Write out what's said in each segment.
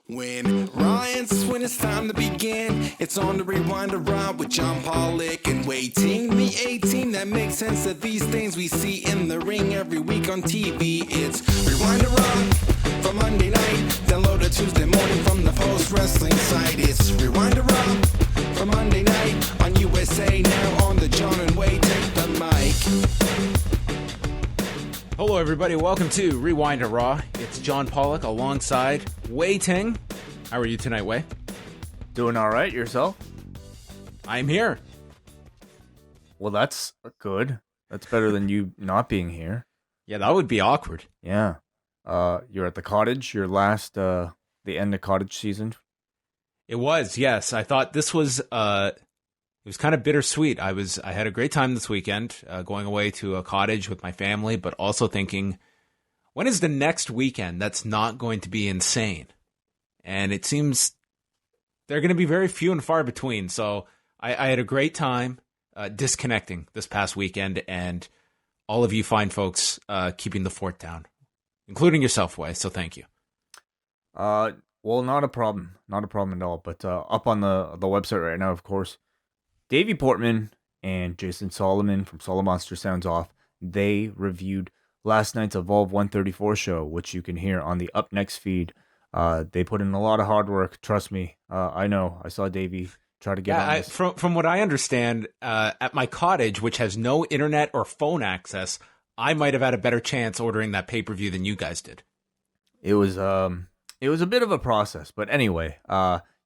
When when it's time to begin, it's on the Rewind to Raw with Jon Pollock and Wai Ting. The A-Team that makes sense of these things we see in the ring every week on TV. It's Rewind to Raw for Monday night. Download it Tuesday morning from the post-wrestling site. It's Rewind to Raw for Monday night on USA Now on the Jon and Wai Take the Mic. Hello, everybody. Welcome to Rewind to Raw. It's Jon Pollock alongside Wai Ting. How are you tonight, Wai? Doing all right. Yourself? I'm here. Well, that's good. That's better than you not being here. Yeah, that would be awkward. Yeah. You're at the cottage. Your last, the end of cottage season. It was, yes. I thought this was, it was kind of bittersweet. I had a great time this weekend, going away to a cottage with my family, but also thinking, when is the next weekend that's not going to be insane? And it seems they're going to be very few and far between. So I had a great time disconnecting this past weekend, and all of you fine folks keeping the fort down, including yourself, Wai. So thank you. Well, not a problem. Not a problem at all. But up on the website right now, of course, Davey Portman and Jason Solomon from Solo Monster Sounds Off, they reviewed last night's Evolve 134 show, which you can hear on the Up Next feed. They put in a lot of hard work. Trust me. I know. I saw Davey try to get on this. From what I understand, at my cottage, which has no internet or phone access, I might have had a better chance ordering that pay-per-view than you guys did. It was a bit of a process, but anyway,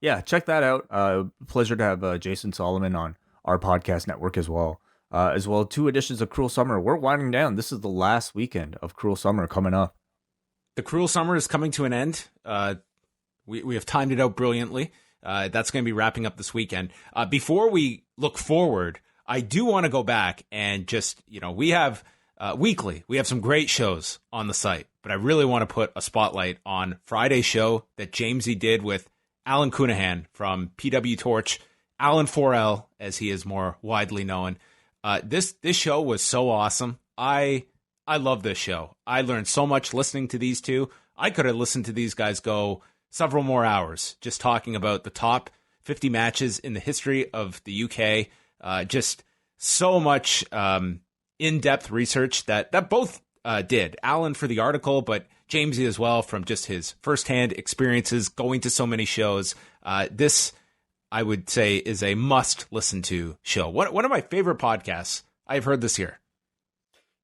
yeah, check that out. Pleasure to have Jason Solomon on our podcast network as well. 2 editions of Cruel Summer. We're winding down. This is the last weekend of Cruel Summer coming up. The Cruel Summer is coming to an end. We have timed it out brilliantly. That's going to be wrapping up this weekend. Before we look forward, I do want to go back and just, we have weekly. We have some great shows on the site, but I really want to put a spotlight on Friday's show that Jamesy did with Alan Cunahan from PW Torch, Alan 4L, as he is more widely known. This show was so awesome. I love this show. I learned so much listening to these two. I could have listened to these guys go several more hours just talking about the top 50 matches in the history of the UK. Just so much in-depth research that both did. Alan for the article, but Jamesy as well from just his firsthand experiences going to so many shows. This, I would say, is a must-listen-to show. One of my favorite podcasts I've heard this year.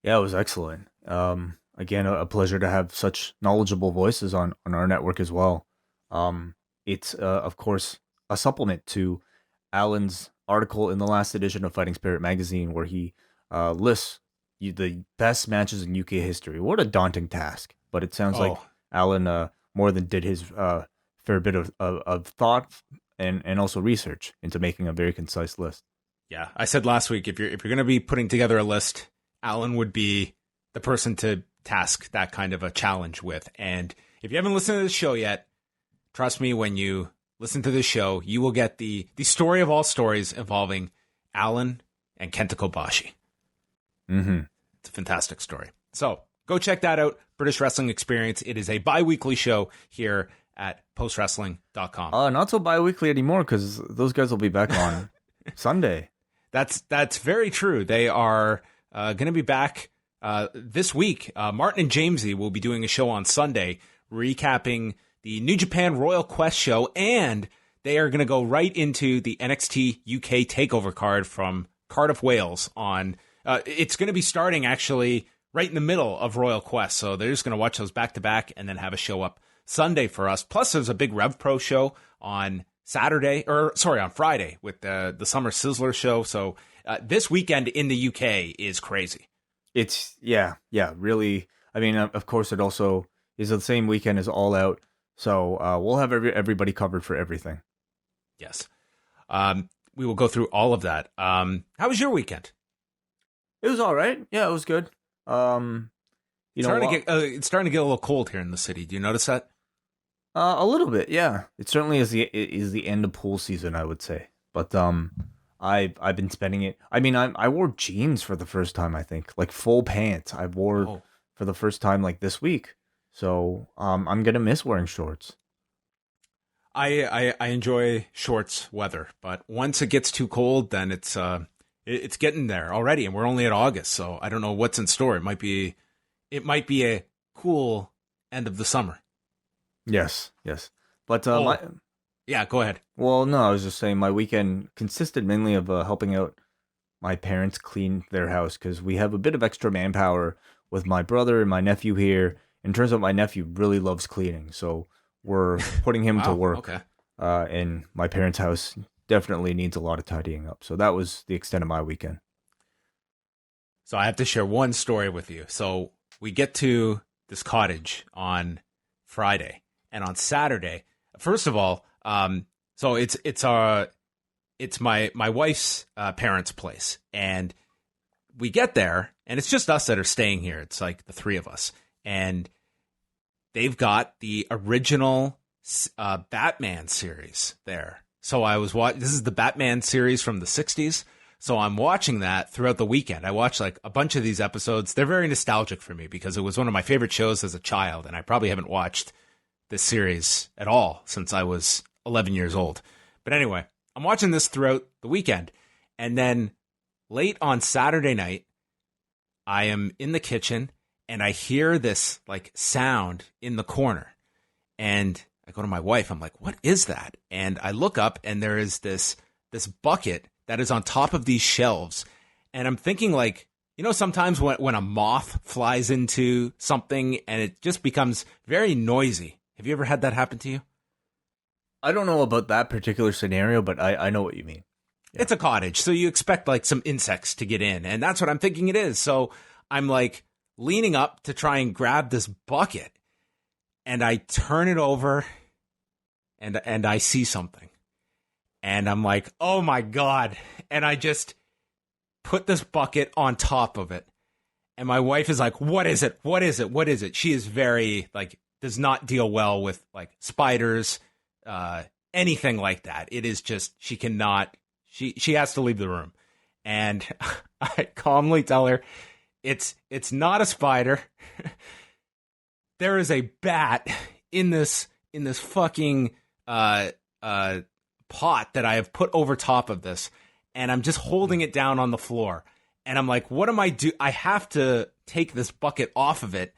Yeah, it was excellent. Again, a pleasure to have such knowledgeable voices on our network as well. It's, of course, a supplement to Alan's article in the last edition of Fighting Spirit magazine, where he lists the best matches in UK history. What a daunting task. But it sounds like Alan more than did his fair bit of thought and also research into making a very concise list. Yeah, I said last week, if you're going to be putting together a list, Alan would be the person to task that kind of a challenge with. And if you haven't listened to this show yet, trust me, when you listen to this show, you will get the story of all stories involving Alan and Kenta Kobashi. Mm-hmm. It's a fantastic story. So go check that out, British Wrestling Experience. It is a bi-weekly show here at postwrestling.com. Not so bi-weekly anymore, because those guys will be back on Sunday. That's very true. They are going to be back this week. Martin and Jamesy will be doing a show on Sunday recapping the New Japan Royal Quest show, and they are going to go right into the NXT UK TakeOver card from Cardiff, Wales. It's going to be starting actually right in the middle of Royal Quest, so they're just going to watch those back to back and then have a show up Sunday for us. Plus, there's a big Rev Pro show on Friday with the Summer Sizzler show. So this weekend in the UK is crazy. It's, yeah, really. I mean, of course, it also is the same weekend as All Out. So we'll have everybody covered for everything. Yes. We will go through all of that. How was your weekend? It was all right. Yeah, it was good. It's starting to get a little cold here in the city. Do you notice that? A little bit, yeah. It certainly is the end of pool season, I would say. But I've been spending it. I mean, I wore jeans for the first time. I think like full pants. I wore for the first time like this week. So I'm gonna miss wearing shorts. I enjoy shorts weather, but once it gets too cold, then it's getting there already, and we're only at August, so I don't know what's in store. It might be a cool end of the summer. Yes. But yeah, go ahead. Well, no, I was just saying my weekend consisted mainly of helping out my parents clean their house because we have a bit of extra manpower with my brother and my nephew here. And turns out my nephew really loves cleaning, so we're putting him to work. Okay. And my parents' house definitely needs a lot of tidying up. So that was the extent of my weekend. So I have to share one story with you. So we get to this cottage on Friday, and on Saturday, first of all, so it's my wife's parents' place, and we get there, and it's just us that are staying here. It's like the three of us, and they've got the original Batman series there. So I was watching. This is the Batman series from the 60s. So I'm watching that throughout the weekend. I watched like a bunch of these episodes. They're very nostalgic for me because it was one of my favorite shows as a child, and I probably haven't watched this series at all since I was 11 years old. But anyway, I'm watching this throughout the weekend, and then late on Saturday night, I am in the kitchen and I hear this like sound in the corner, and I go to my wife. I'm like, "What is that?" And I look up, and there is this bucket that is on top of these shelves, and I'm thinking like, sometimes when a moth flies into something and it just becomes very noisy. Have you ever had that happen to you? I don't know about that particular scenario, but I know what you mean. Yeah. It's a cottage, so you expect like some insects to get in, and that's what I'm thinking it is. So I'm like leaning up to try and grab this bucket, and I turn it over, and I see something, and I'm like, oh my God, and I just put this bucket on top of it, and my wife is like, what is it? What is it? What is it? She is very like, does not deal well with like spiders, anything like that. It is just, she cannot, she has to leave the room. And I calmly tell her, it's not a spider. There is a bat in this fucking pot that I have put over top of this, and I'm just holding it down on the floor. And I'm like, what am I do? I have to take this bucket off of it.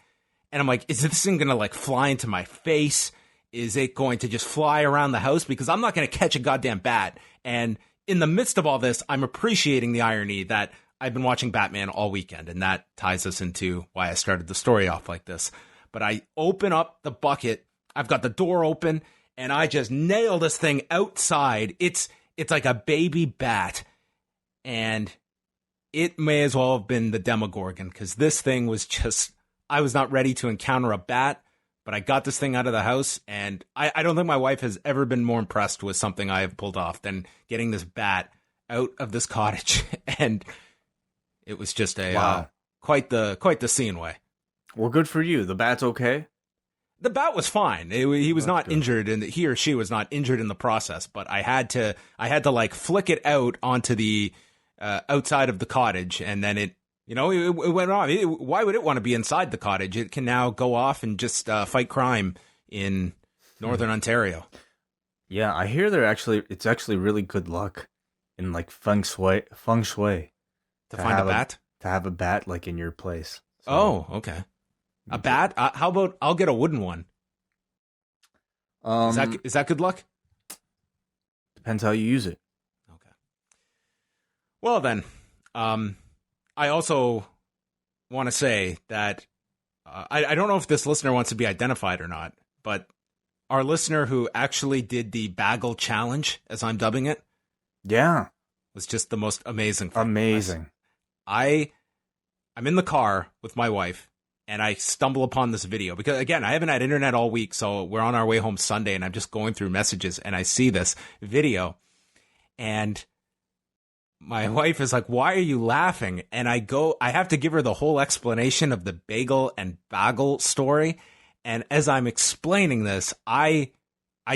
And I'm like, is this thing going to like fly into my face? Is it going to just fly around the house? Because I'm not going to catch a goddamn bat. And in the midst of all this, I'm appreciating the irony that I've been watching Batman all weekend. And that ties us into why I started the story off like this. But I open up the bucket. I've got the door open, and I just nail this thing outside. It's like a baby bat. And it may as well have been the Demogorgon, because this thing was just, I was not ready to encounter a bat, but I got this thing out of the house, and I don't think my wife has ever been more impressed with something I have pulled off than getting this bat out of this cottage. And it was just quite the scene way. Well, good for you. The bat's okay? The bat was fine. He was not injured, and he or she was not injured in the process, but I had to like flick it out onto the outside of the cottage, and then it went off. Why would it want to be inside the cottage? It can now go off and just fight crime in Northern Ontario. Yeah, I hear it's actually really good luck in like feng shui to find a bat. To have a bat like in your place. So, oh, okay. A bat? How about I'll get a wooden one? Is that good luck? Depends how you use it. Okay. Well then, I also want to say that I don't know if this listener wants to be identified or not, but our listener who actually did the Bagel Challenge, as I'm dubbing it, was just the most amazing thing. Amazing. I'm in the car with my wife, and I stumble upon this video because, again, I haven't had internet all week, so we're on our way home Sunday, and I'm just going through messages, and I see this video, and my wife is like, why are you laughing? And I have to give her the whole explanation of the bagel and bagel story. And as I'm explaining this, I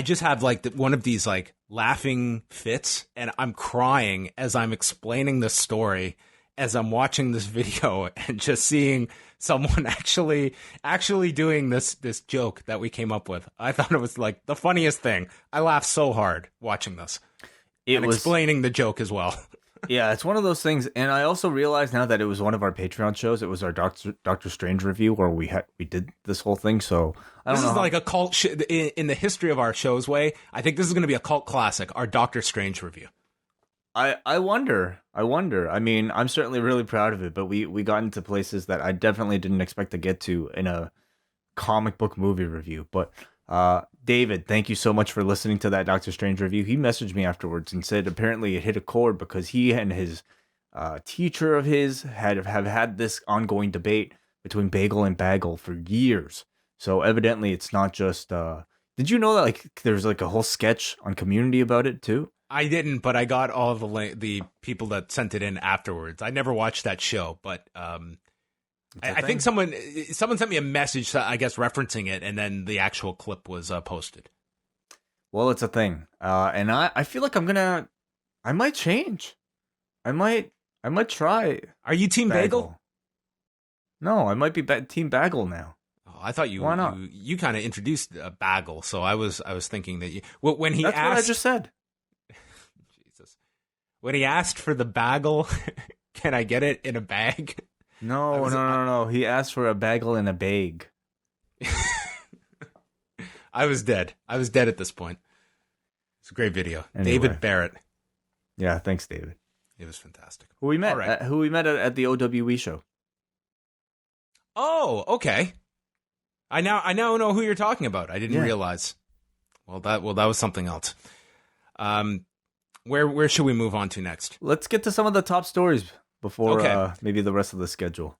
just have like one of these like laughing fits, and I'm crying as I'm explaining the story. as I'm watching this video and just seeing someone actually doing this joke that we came up with. I thought it was like the funniest thing. I laughed so hard watching this. And explaining the joke as well. Yeah, it's one of those things, and I also realized now that it was one of our Patreon shows. It was our Doctor Strange review where we did this whole thing. So I don't know. This is like a cult in the history of our shows. Way I think this is going to be a cult classic. Our Doctor Strange review. I wonder. I mean, I'm certainly really proud of it, but we got into places that I definitely didn't expect to get to in a comic book movie review. But David, thank you so much for listening to that Doctor Strange review. He messaged me afterwards and said apparently it hit a chord because he and his teacher of his have had this ongoing debate between bagel and bagel for years. So evidently it's not just did you know that like there's like a whole sketch on Community about it too? I didn't, but I got all the people that sent it in afterwards. I never watched that show, but I think someone sent me a message, I guess, referencing it, and then the actual clip was posted. Well, it's a thing, and I feel like I might change. I might try. Are you Team Bagel? No, I might be Team Bagel now. Oh, I thought Why not? You kind of introduced Bagel, so I was thinking that you. Well, when he That's asked, what I just said. Jesus, when he asked for the bagel, can I get it in a bag? No. He asked for a bagel and a bag. I was dead. At this point. It's a great video. Anyway. David Barrett. Yeah, thanks, David. It was fantastic. Who we met at the OWE show. Oh, okay. I now know who you're talking about. I didn't realize. Well, that was something else. Where should we move on to next? Let's get to some of the top stories before maybe the rest of the schedule.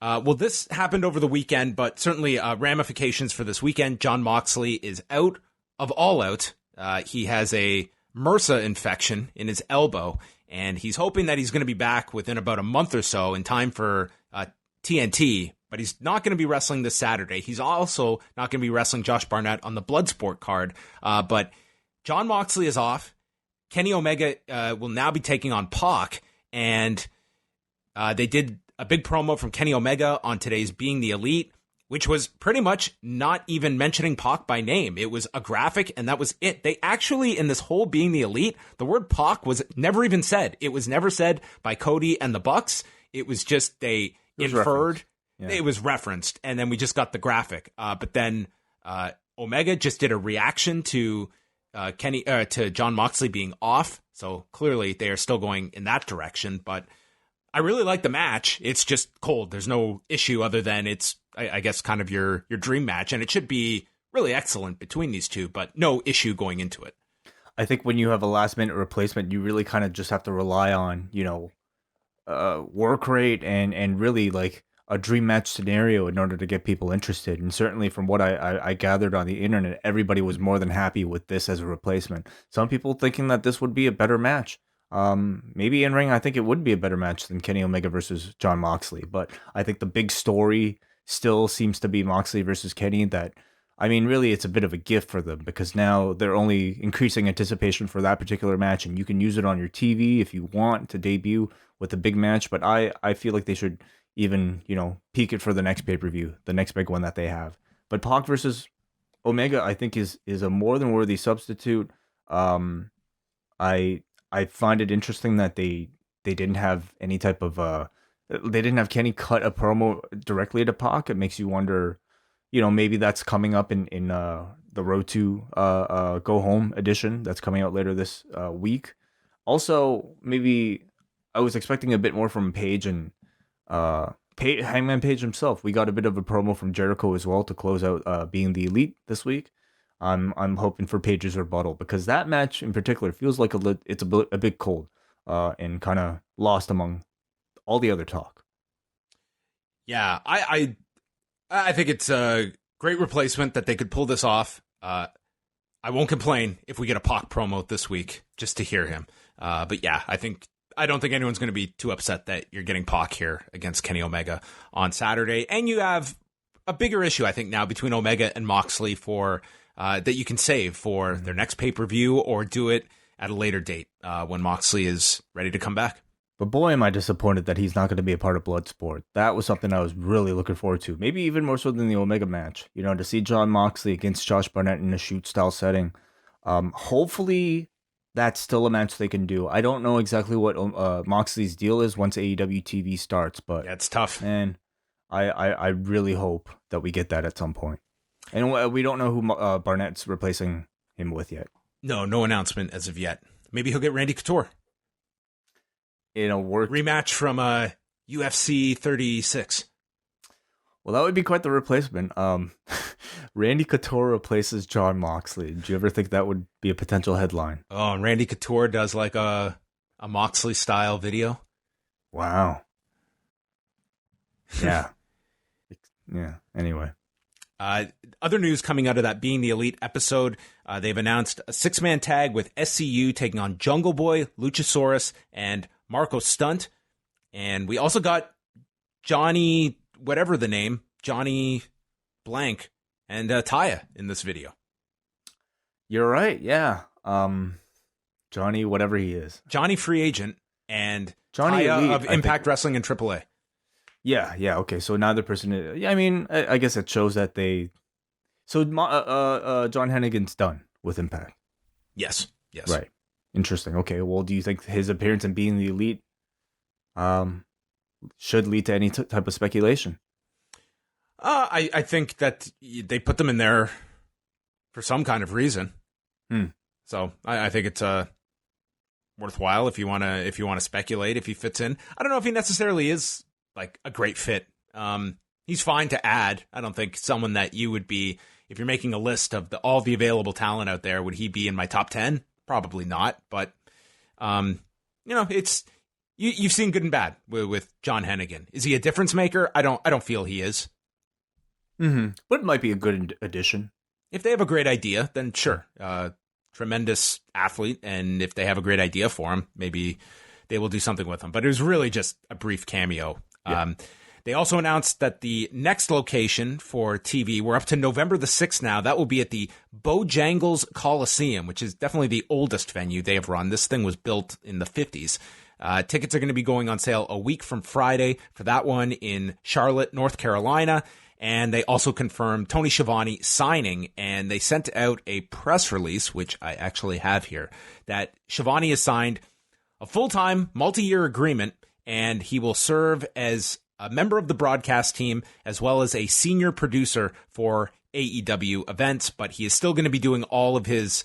Well, this happened over the weekend, but certainly ramifications for this weekend. Jon Moxley is out of All Out. He has a MRSA infection in his elbow, and he's hoping that he's going to be back within about a month or so in time for TNT, but he's not going to be wrestling this Saturday. He's also not going to be wrestling Josh Barnett on the Bloodsport card, but Jon Moxley is off. Kenny Omega will now be taking on Pac, and they did a big promo from Kenny Omega on today's Being the Elite, which was pretty much not even mentioning Pac by name. It was a graphic, and that was it. They actually, in this whole Being the Elite, the word Pac was never even said. It was never said by Cody and the Bucks. It was just they inferred. Yeah. It was referenced, and then we just got the graphic. But then Omega just did a reaction to to Jon Moxley being off. So clearly they are still going in that direction, but I really like the match. It's just cold. There's no issue other than it's, I guess, kind of your dream match, and it should be really excellent between these two, but no issue going into it. I think when you have a last-minute replacement, you really kind of just have to rely on, work rate and really like a dream match scenario in order to get people interested. And certainly from what I gathered on the internet, everybody was more than happy with this as a replacement. Some people thinking that this would be a better match. Maybe in ring, I think it would be a better match than Kenny Omega versus Jon Moxley. But I think the big story still seems to be Moxley versus Kenny. That, I mean, really, it's a bit of a gift for them because now they're only increasing anticipation for that particular match, and you can use it on your TV if you want to debut with a big match. But I feel like they should even, peak it for the next pay-per-view, the next big one that they have. But Pac versus Omega, I think, is a more than worthy substitute. I find it interesting that they didn't have any type of they didn't have Kenny cut a promo directly to Pac. It makes you wonder, maybe that's coming up in the Road to Go Home edition that's coming out later this week. Also, maybe I was expecting a bit more from Page and Hangman Page himself. We got a bit of a promo from Jericho as well to close out Being the Elite this week. I'm hoping for Page's rebuttal because that match in particular feels like it's a bit cold and kind of lost among all the other talk. Yeah, I think it's a great replacement that they could pull this off. I won't complain if we get a Pac promo this week just to hear him. But yeah, I don't think anyone's going to be too upset that you're getting Pac here against Kenny Omega on Saturday, and you have a bigger issue I think now between Omega and Moxley for. That you can save for their next pay-per-view or do it at a later date when Moxley is ready to come back. But boy, am I disappointed that he's not going to be a part of Bloodsport. That was something I was really looking forward to. Maybe even more so than the Omega match. You know, to see Jon Moxley against Josh Barnett in a shoot-style setting. Hopefully, that's still a match they can do. I don't know exactly what Moxley's deal is once AEW TV starts, but yeah, it's tough. Man, I really hope that we get that at some point. And we don't know who Barnett's replacing him with yet. No announcement as of yet. Maybe he'll get Randy Couture. Work rematch from UFC 36. Well, that would be quite the replacement. Randy Couture replaces Jon Moxley. Do you ever think that would be a potential headline? Oh, and Randy Couture does like a Moxley style video. Wow. Yeah. Yeah. Anyway. Other news coming out of that Being the Elite episode, they've announced a 6-man tag with SCU taking on Jungle Boy, Luchasaurus, and Marco Stunt. And we also got Johnny, whatever the name, Johnny Blank, and Taya in this video. You're right, yeah. Johnny, whatever he is. Johnny Free Agent and Johnny Taya Elite, of Impact Wrestling and AAA. Yeah, okay. So neither person is, I mean, I guess it shows that they... So John Hennigan's done with Impact. Yes. Right. Interesting. Okay, well, do you think his appearance in Being the Elite should lead to any type of speculation? I think that they put them in there for some kind of reason. So I think it's worthwhile if you want to speculate if he fits in. I don't know if he necessarily is like a great fit. He's fine to add. I don't think someone that you would be, if you're making a list of all the available talent out there, would he be in my top 10? Probably not. But it's you've seen good and bad with John Hennigan. Is he a difference maker? I don't feel he is. Mm-hmm. But it might be a good addition. If they have a great idea, then sure. Tremendous athlete, and if they have a great idea for him, maybe they will do something with him. But it was really just a brief cameo. Yeah. They also announced that the next location for TV, we're up to November the 6th now. That will be at the Bojangles Coliseum, which is definitely the oldest venue they have run. This thing was built in the 50s. Tickets are going to be going on sale a week from Friday for that one in Charlotte, North Carolina. And they also confirmed Tony Schiavone signing, and they sent out a press release, which I actually have here, that Schiavone has signed a full-time, multi-year agreement, and he will serve as a member of the broadcast team as well as a senior producer for AEW events, but he is still going to be doing all of his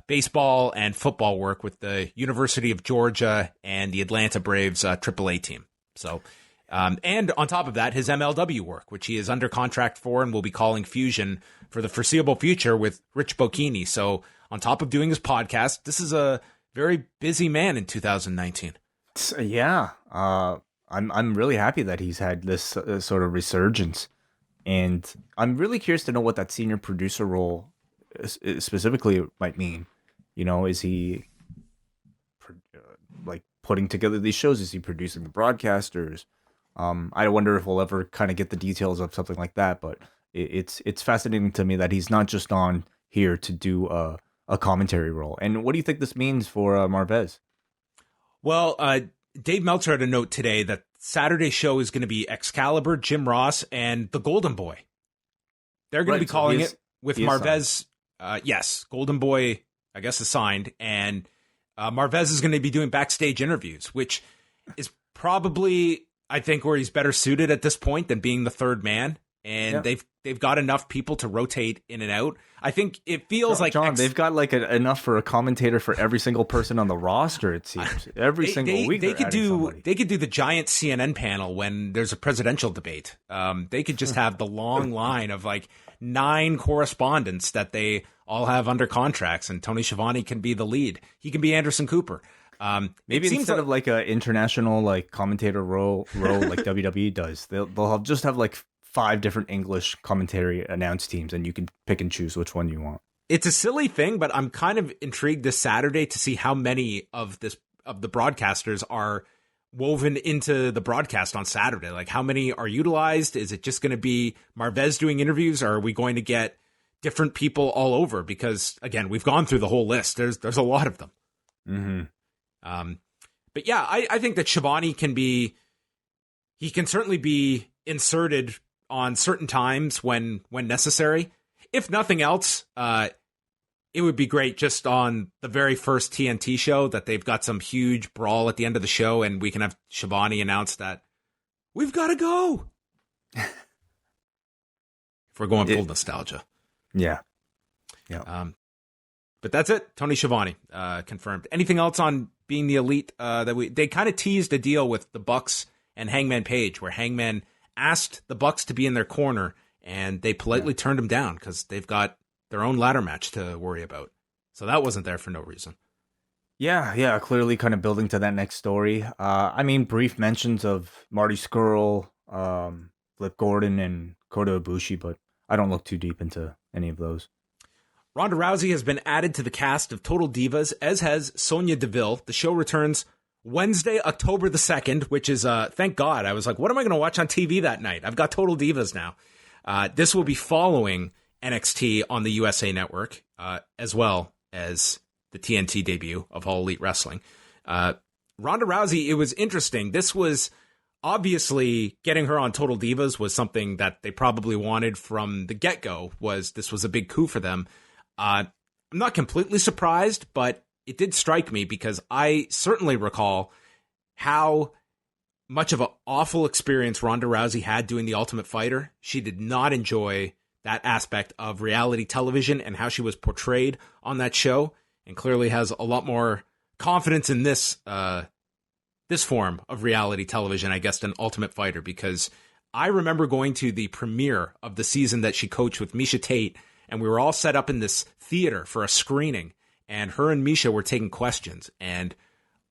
baseball and football work with the University of Georgia and the Atlanta Braves AAA team. So, and on top of that, his MLW work, which he is under contract for and will be calling Fusion for the foreseeable future with Rich Bocchini. So on top of doing his podcast, this is a very busy man in 2019. Yeah. I'm really happy that he's had this sort of resurgence, and I'm really curious to know what that senior producer role specifically might mean. You know, is he like putting together these shows? Is he producing the broadcasters? I wonder if we'll ever kind of get the details of something like that. But it's fascinating to me that he's not just on here to do a commentary role. And what do you think this means for Marvez? Well, Dave Meltzer had a note today that Saturday's show is going to be Excalibur, Jim Ross, and the Golden Boy. They're going to be calling it with Marvez. Yes, Golden Boy, I guess, is signed. And Marvez is going to be doing backstage interviews, which is probably, I think, where he's better suited at this point than being the third man. And they've got enough people to rotate in and out. I think it feels like John, they've got like enough for a commentator for every single person on the roster. It seems every single week they could do the giant CNN panel when there's a presidential debate. They could just have the long line of like 9 correspondents that they all have under contracts, and Tony Schiavone can be the lead. He can be Anderson Cooper. Maybe instead of like an international like commentator role like WWE does, they'll just have like 5 different English commentary announce teams, and you can pick and choose which one you want. It's a silly thing, but I'm kind of intrigued this Saturday to see how many of the broadcasters are woven into the broadcast on Saturday. Like, how many are utilized? Is it just going to be Marvez doing interviews, or are we going to get different people all over? Because again, we've gone through the whole list. There's a lot of them. Mm-hmm. But yeah, I think that Shivani he can certainly be inserted on certain times when necessary. If nothing else, it would be great just on the very first TNT show that they've got some huge brawl at the end of the show, and we can have Shivani announce that we've got to go. If we're going full nostalgia. Yeah. But that's it. Tony Schiavone, confirmed. Anything else on being the Elite? They kind of teased a deal with the Bucks and Hangman Page, where Hangman asked the Bucks to be in their corner, and they politely turned him down because they've got their own ladder match to worry about. So that wasn't there for no reason. Yeah, clearly kind of building to that next story. I mean, brief mentions of Marty Scurll, Flip Gordon, and Kota Ibushi, but I don't look too deep into any of those. Ronda Rousey has been added to the cast of Total Divas, as has Sonya Deville. The show returns Wednesday, October the 2nd, which is, thank God. I was like, what am I going to watch on TV that night? I've got Total Divas now. This will be following NXT on the USA Network, as well as the TNT debut of All Elite Wrestling. Ronda Rousey, it was interesting. This was obviously getting her on Total Divas was something that they probably wanted from the get-go. This was a big coup for them. I'm not completely surprised, but it did strike me because I certainly recall how much of an awful experience Ronda Rousey had doing The Ultimate Fighter. She did not enjoy that aspect of reality television and how she was portrayed on that show, and clearly has a lot more confidence in this form of reality television, I guess, than Ultimate Fighter, because I remember going to the premiere of the season that she coached with Misha Tate, and we were all set up in this theater for a screening, and her and Misha were taking questions, and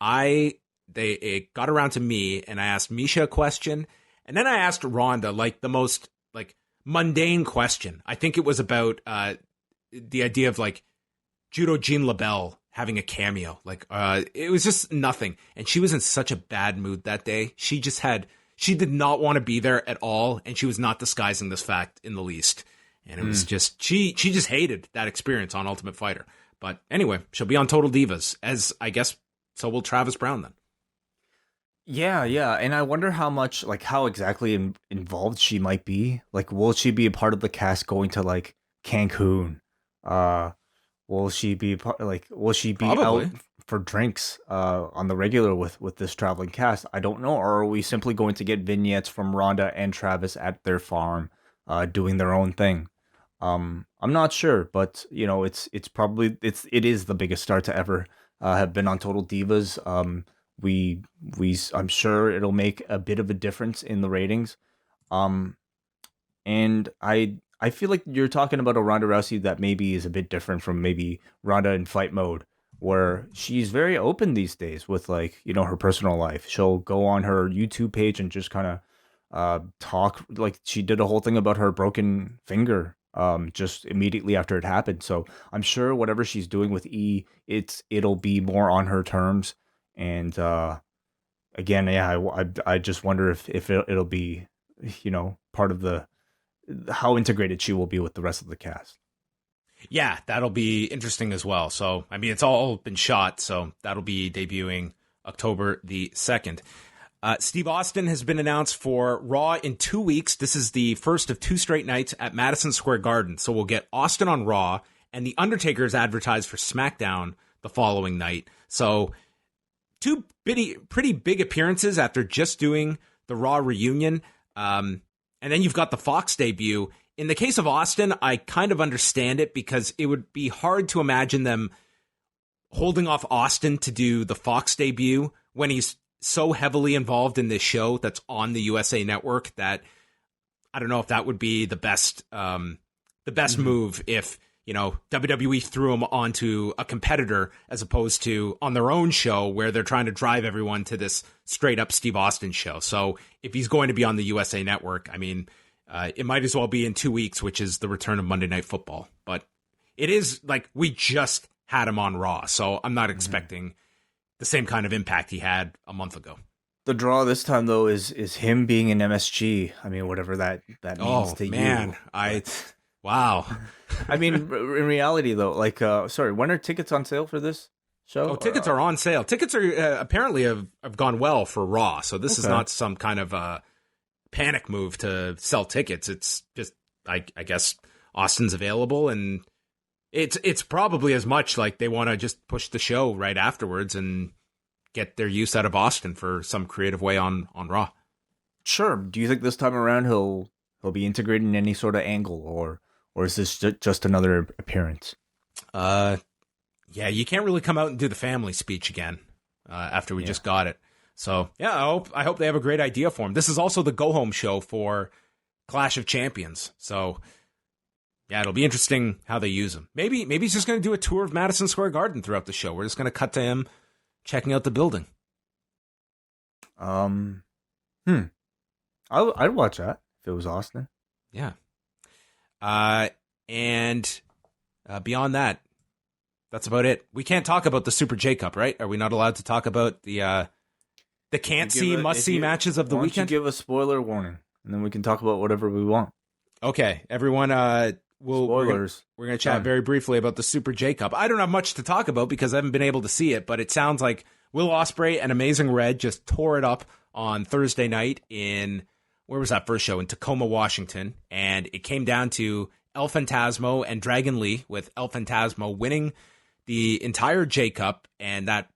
it got around to me, and I asked Misha a question, and then I asked Ronda, like, the most, like, mundane question. I think it was about the idea of, like, Judo Jean LaBelle having a cameo. Like, it was just nothing. And she was in such a bad mood that day. She did not want to be there at all, and she was not disguising this fact in the least. And it was just, she just hated that experience on Ultimate Fighter. But anyway, she'll be on Total Divas, as I guess so will Travis Brown then. Yeah, and I wonder how exactly involved she might be. Like, will she be a part of the cast going to, like, Cancun? Will she be Probably out for drinks on the regular with this traveling cast? I don't know. Or are we simply going to get vignettes from Rhonda and Travis at their farm doing their own thing? I'm not sure, but you know, it is the biggest star to ever have been on Total Divas. I'm sure it'll make a bit of a difference in the ratings. And I feel like you're talking about a Ronda Rousey that maybe is a bit different from maybe Ronda in Fight Mode, where she's very open these days with, like, you know, her personal life. She'll go on her YouTube page and just kind of talk, like she did a whole thing about her broken finger just immediately after it happened. So I'm sure whatever she's doing with it'll be more on her terms. And again, yeah, I just wonder if it'll be, you know, part of how integrated she will be with the rest of the cast. Yeah, that'll be interesting as well. So, I mean, it's all been shot, so that'll be debuting October the 2nd. Steve Austin has been announced for Raw in 2 weeks. This is the first of 2 straight nights at Madison Square Garden. So we'll get Austin on Raw, and The Undertaker is advertised for SmackDown the following night. So 2 pretty big appearances after just doing the Raw reunion. And then you've got the Fox debut. In the case of Austin, I kind of understand it because it would be hard to imagine them holding off Austin to do the Fox debut when he's so heavily involved in this show that's on the USA Network that I don't know if that would be the best move if, you know, WWE threw him onto a competitor as opposed to on their own show where they're trying to drive everyone to this straight up Steve Austin show. So if he's going to be on the USA Network, I mean, it might as well be in 2 weeks, which is the return of Monday Night Football. But it is like we just had him on Raw, so I'm not expecting the same kind of impact he had a month ago. The draw this time, though, is him being in MSG. I mean, whatever that means to you. Wow. I mean, in reality, though, like, sorry, when are tickets on sale for this show? Oh, tickets are on sale. Tickets are apparently have gone well for Raw, so this is not some kind of panic move to sell tickets. It's just, I guess, Austin's available, and it's probably as much like they want to just push the show right afterwards and get their use out of Austin for some creative way on Raw. Sure. Do you think this time around he'll be integrated in any sort of angle, or is this just another appearance? Yeah, you can't really come out and do the family speech again after we just got it. So yeah, I hope they have a great idea for him. This is also the go home show for Clash of Champions. So yeah, it'll be interesting how they use him. Maybe he's just going to do a tour of Madison Square Garden throughout the show. We're just going to cut to him checking out the building. I'd watch that if it was Austin. Yeah. And beyond that, that's about it. We can't talk about the Super J-Cup, right? Are we not allowed to talk about the can't-see, must-see matches of the weekend? Why don't you give a spoiler warning, and then we can talk about whatever we want. Okay, everyone, spoilers. We're going to chat very briefly about the Super J-Cup. I don't have much to talk about because I haven't been able to see it, but it sounds like Will Ospreay and Amazing Red just tore it up on Thursday night in, where was that first show? In Tacoma, Washington. And it came down to El Phantasmo and Dragon Lee, with El Phantasmo winning the entire J-Cup, and that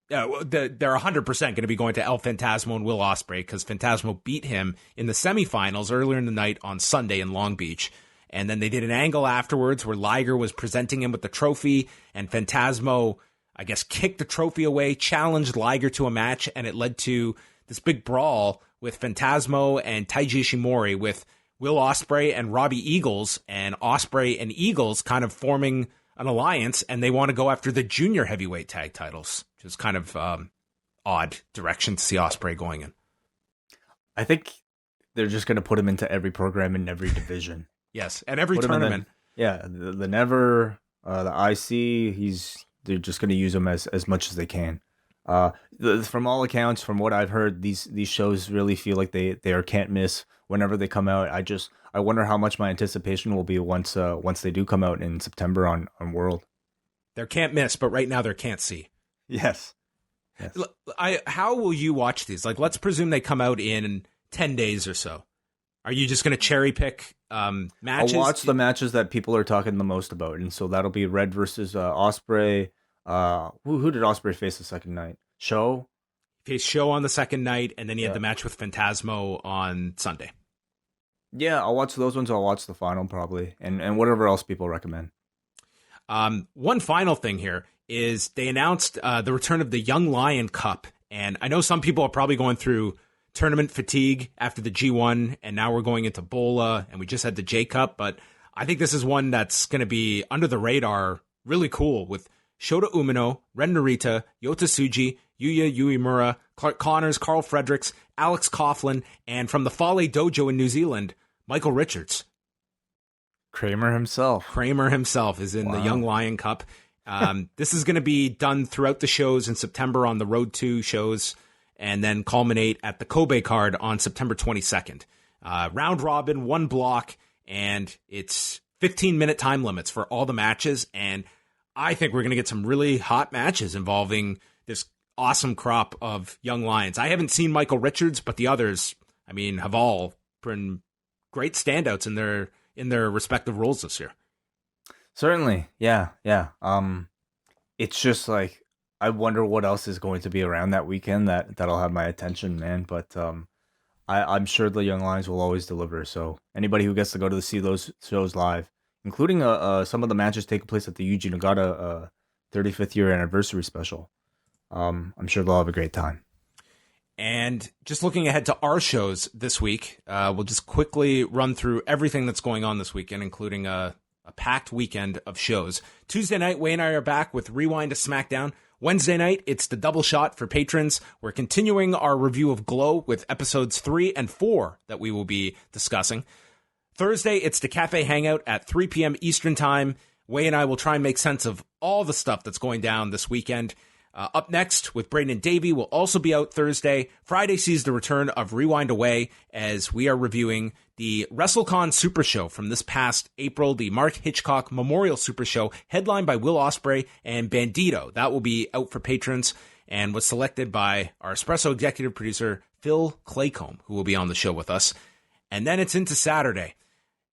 they're 100% going to be going to El Phantasmo and Will Ospreay because Phantasmo beat him in the semifinals earlier in the night on Sunday in Long Beach. And then they did an angle afterwards where Liger was presenting him with the trophy, and Phantasmo, I guess, kicked the trophy away, challenged Liger to a match, and it led to this big brawl with Phantasmo and Taiji Ishimori, with Will Ospreay and Robbie Eagles, and Ospreay and Eagles kind of forming an alliance, and they want to go after the junior heavyweight tag titles, which is kind of odd direction to see Ospreay going in. I think they're just going to put him into every program in every division. Yes, and every tournament. The Never, the IC, they're just going to use him as much as they can. From all accounts, from what I've heard, these shows really feel like they are can't miss whenever they come out. I wonder how much my anticipation will be once they do come out in September on World. There can't miss, but right now there can't see. Yes. How will you watch these? Like, let's presume they come out in 10 days or so. Are you just going to cherry pick matches? I'll watch the matches that people are talking the most about, and so that'll be Red versus Ospreay. Who did Ospreay face the second night? Show? Faced Show on the second night, and then he had the match with Phantasmo on Sunday. Yeah, I'll watch those ones. I'll watch the final probably, and whatever else people recommend. One final thing here is they announced the return of the Young Lion Cup, and I know some people are probably going through tournament fatigue after the G1, and now we're going into Bola, and we just had the J Cup, but I think this is one that's going to be under the radar, really cool, with Shota Umino, Ren Narita, Yota Tsuji, Yuya Uemura, Clark Connors, Carl Fredericks, Alex Coughlin, and from the Fale Dojo in New Zealand, Michael Richards. Kramer himself is in the Young Lion Cup. This is going to be done throughout the shows in September on the Road 2 shows, and then culminate at the Kobe card on September 22nd. Round robin, one block, and it's 15-minute time limits for all the matches, and I think we're going to get some really hot matches involving this awesome crop of young lions. I haven't seen Michael Richards, but the others, I mean, have all been great standouts in their respective roles this year. Certainly, yeah. It's just like, I wonder what else is going to be around that weekend that'll have my attention, man. But I'm sure the Young Lions will always deliver. So anybody who gets to go to see those shows live, including some of the matches taking place at the Yuji Nagata 35th year anniversary special, I'm sure they'll have a great time. And just looking ahead to our shows this week, we'll just quickly run through everything that's going on this weekend, including a packed weekend of shows. Tuesday night, Wai and I are back with Rewind to SmackDown. Wednesday night, it's the double shot for patrons. We're continuing our review of Glow with episodes 3 and 4 that we will be discussing. Thursday, it's the Cafe Hangout at 3 p.m. Eastern Time. Wai and I will try and make sense of all the stuff that's going down this weekend. Up next with Braden and Davey will also be out Thursday. Friday sees the return of Rewind Away as we are reviewing the WrestleCon Super Show from this past April, the Mark Hitchcock Memorial Super Show, headlined by Will Ospreay and Bandito. That will be out for patrons and was selected by our Espresso executive producer, Phil Claycomb, who will be on the show with us. And then it's into Saturday.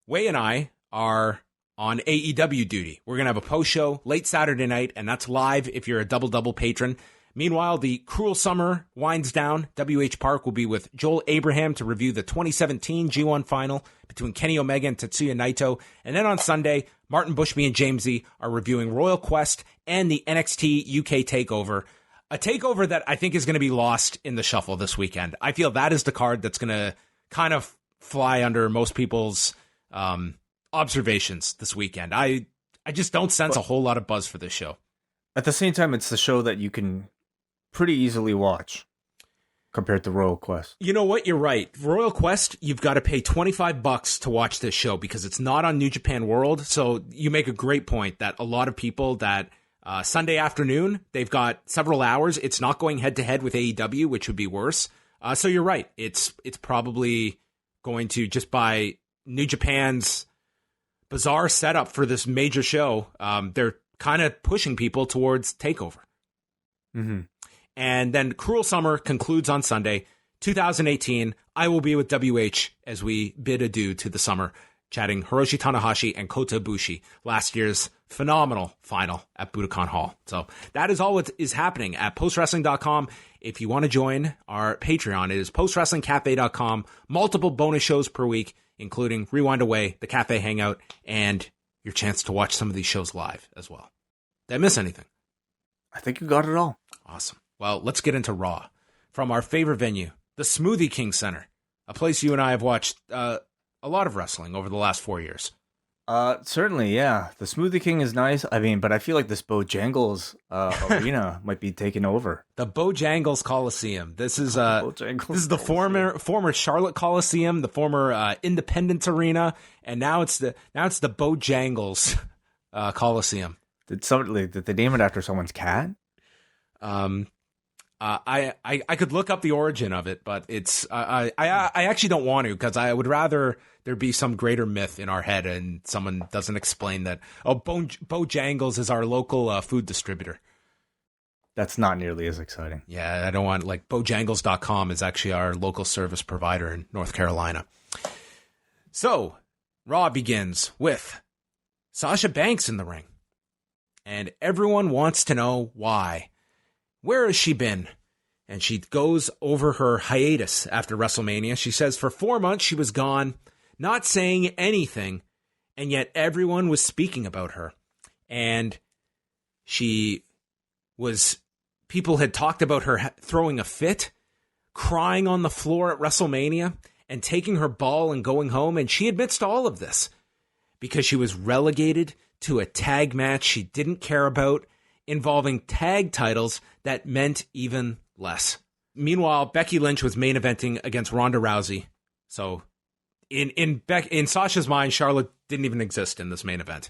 Way and I are on AEW duty. We're going to have a post show late Saturday night, and that's live if you're a double patron. Meanwhile, the Cruel Summer winds down. WH Park will be with Joel Abraham to review the 2017 G1 final between Kenny Omega and Tetsuya Naito. And then on Sunday, Martin Bushby and Jamesy are reviewing Royal Quest and the NXT UK TakeOver. A takeover that I think is going to be lost in the shuffle this weekend. I feel that is the card that's going to kind of fly under most people's observations this weekend. I just don't sense a whole lot of buzz for this show. At the same time, it's the show that you can pretty easily watch compared to Royal Quest. You know what? You're right. Royal Quest, you've got to pay $25 to watch this show because it's not on New Japan World. So you make a great point that a lot of people that Sunday afternoon, they've got several hours. It's not going head to head with AEW, which would be worse. So you're right. It's probably going to, just by New Japan's bizarre setup for this major show, they're kind of pushing people towards TakeOver. Mm-hmm. And then Cruel Summer concludes on Sunday, 2018. I will be with WH as we bid adieu to the summer, chatting Hiroshi Tanahashi and Kota Ibushi, last year's phenomenal final at Budokan Hall. So that is all what is happening at postwrestling.com. If you want to join our Patreon, it is postwrestlingcafe.com. Multiple bonus shows per week, including Rewind Away, the Cafe Hangout, and your chance to watch some of these shows live as well. Did I miss anything? I think you got it all. Awesome. Well, let's get into Raw. From our favorite venue, the Smoothie King Center, a place you and I have watched a lot of wrestling over the last 4 years. Certainly, yeah. The Smoothie King is nice. I mean, but I feel like this Bojangles arena might be taken over. The Bojangles Coliseum. This is the former Charlotte Coliseum, the former Independence Arena, and now it's the Bojangles Coliseum. Did they name it after someone's cat? I could look up the origin of it, but it's I actually don't want to, because I would rather there be some greater myth in our head and someone doesn't explain that, Bojangles is our local food distributor. That's not nearly as exciting. Yeah, I don't want, like, Bojangles.com is actually our local service provider in North Carolina. So, Raw begins with Sasha Banks in the ring. And everyone wants to know why. Where has she been? And she goes over her hiatus after WrestleMania. She says for 4 months she was gone, not saying anything, and yet everyone was speaking about her. And people had talked about her throwing a fit, crying on the floor at WrestleMania, and taking her ball and going home. And she admits to all of this because she was relegated to a tag match she didn't care about, involving tag titles that meant even less. Meanwhile, Becky Lynch was main eventing against Ronda Rousey. So in Sasha's mind, Charlotte didn't even exist in this main event.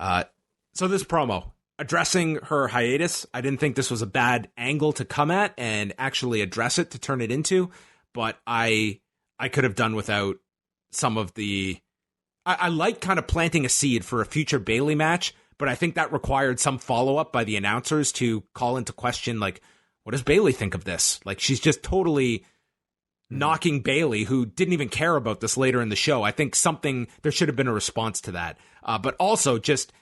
So this promo, addressing her hiatus, I didn't think this was a bad angle to come at and actually address it to turn it into, but I could have done without some of the... I like kind of planting a seed for a future Bayley match, but I think that required some follow-up by the announcers to call into question, like, what does Bayley think of this? Like, she's just totally knocking Bayley, who didn't even care about this later in the show. I think there should have been a response to that. But also, just,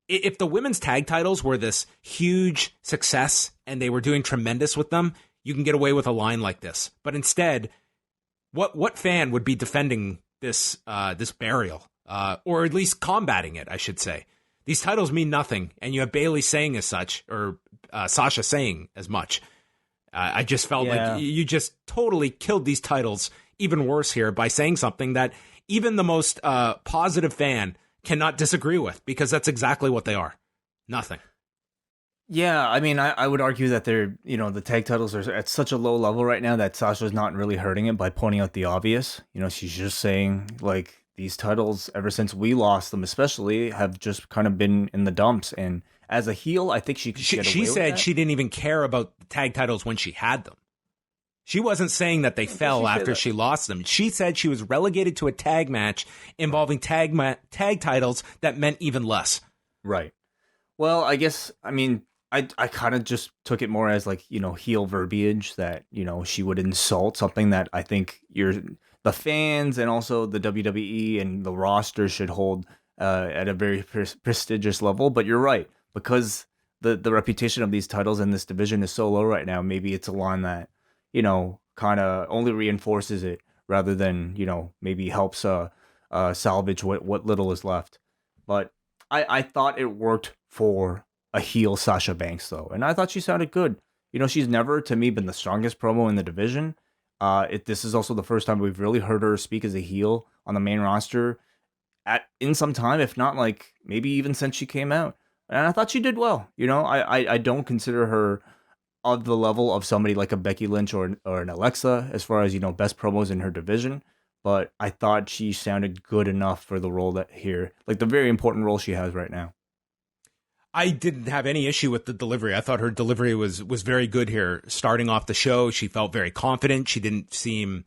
if the women's tag titles were this huge success and they were doing tremendous with them, you can get away with a line like this. But instead, what fan would be defending this burial? Or at least combating it, I should say. These titles mean nothing, and you have Bayley saying as such, or Sasha saying as much. I just felt like you just totally killed these titles even worse here by saying something that even the most positive fan cannot disagree with, because that's exactly what they are. Nothing. Yeah, I mean, I would argue that the tag titles are at such a low level right now that Sasha's not really hurting it by pointing out the obvious. She's just saying, like, these titles, ever since we lost them especially, have just kind of been in the dumps. And as a heel, I think she could get away She with said that. she didn't even care about the tag titles when she had them. She wasn't saying that they fell after she lost them. She said she was relegated to a tag match involving tag titles that meant even less. Right. Well, I guess, I mean, I kind of just took it more as like, heel verbiage that, she would insult something that I think the fans and also the WWE and the roster should hold at a very prestigious level. But you're right, because the reputation of these titles in this division is so low right now. Maybe it's a line that, kind of only reinforces it rather than, maybe helps salvage what little is left. But I thought it worked for a heel Sasha Banks, though. And I thought she sounded good. She's never, to me, been the strongest promo in the division. This is also the first time we've really heard her speak as a heel on the main roster in some time, if not like maybe even since she came out. And I thought she did well. I don't consider her of the level of somebody like a Becky Lynch or an Alexa as far as, best promos in her division. But I thought she sounded good enough for the role that here, like the very important role she has right now. I didn't have any issue with the delivery. I thought her delivery was very good here. Starting off the show, she felt very confident. She didn't seem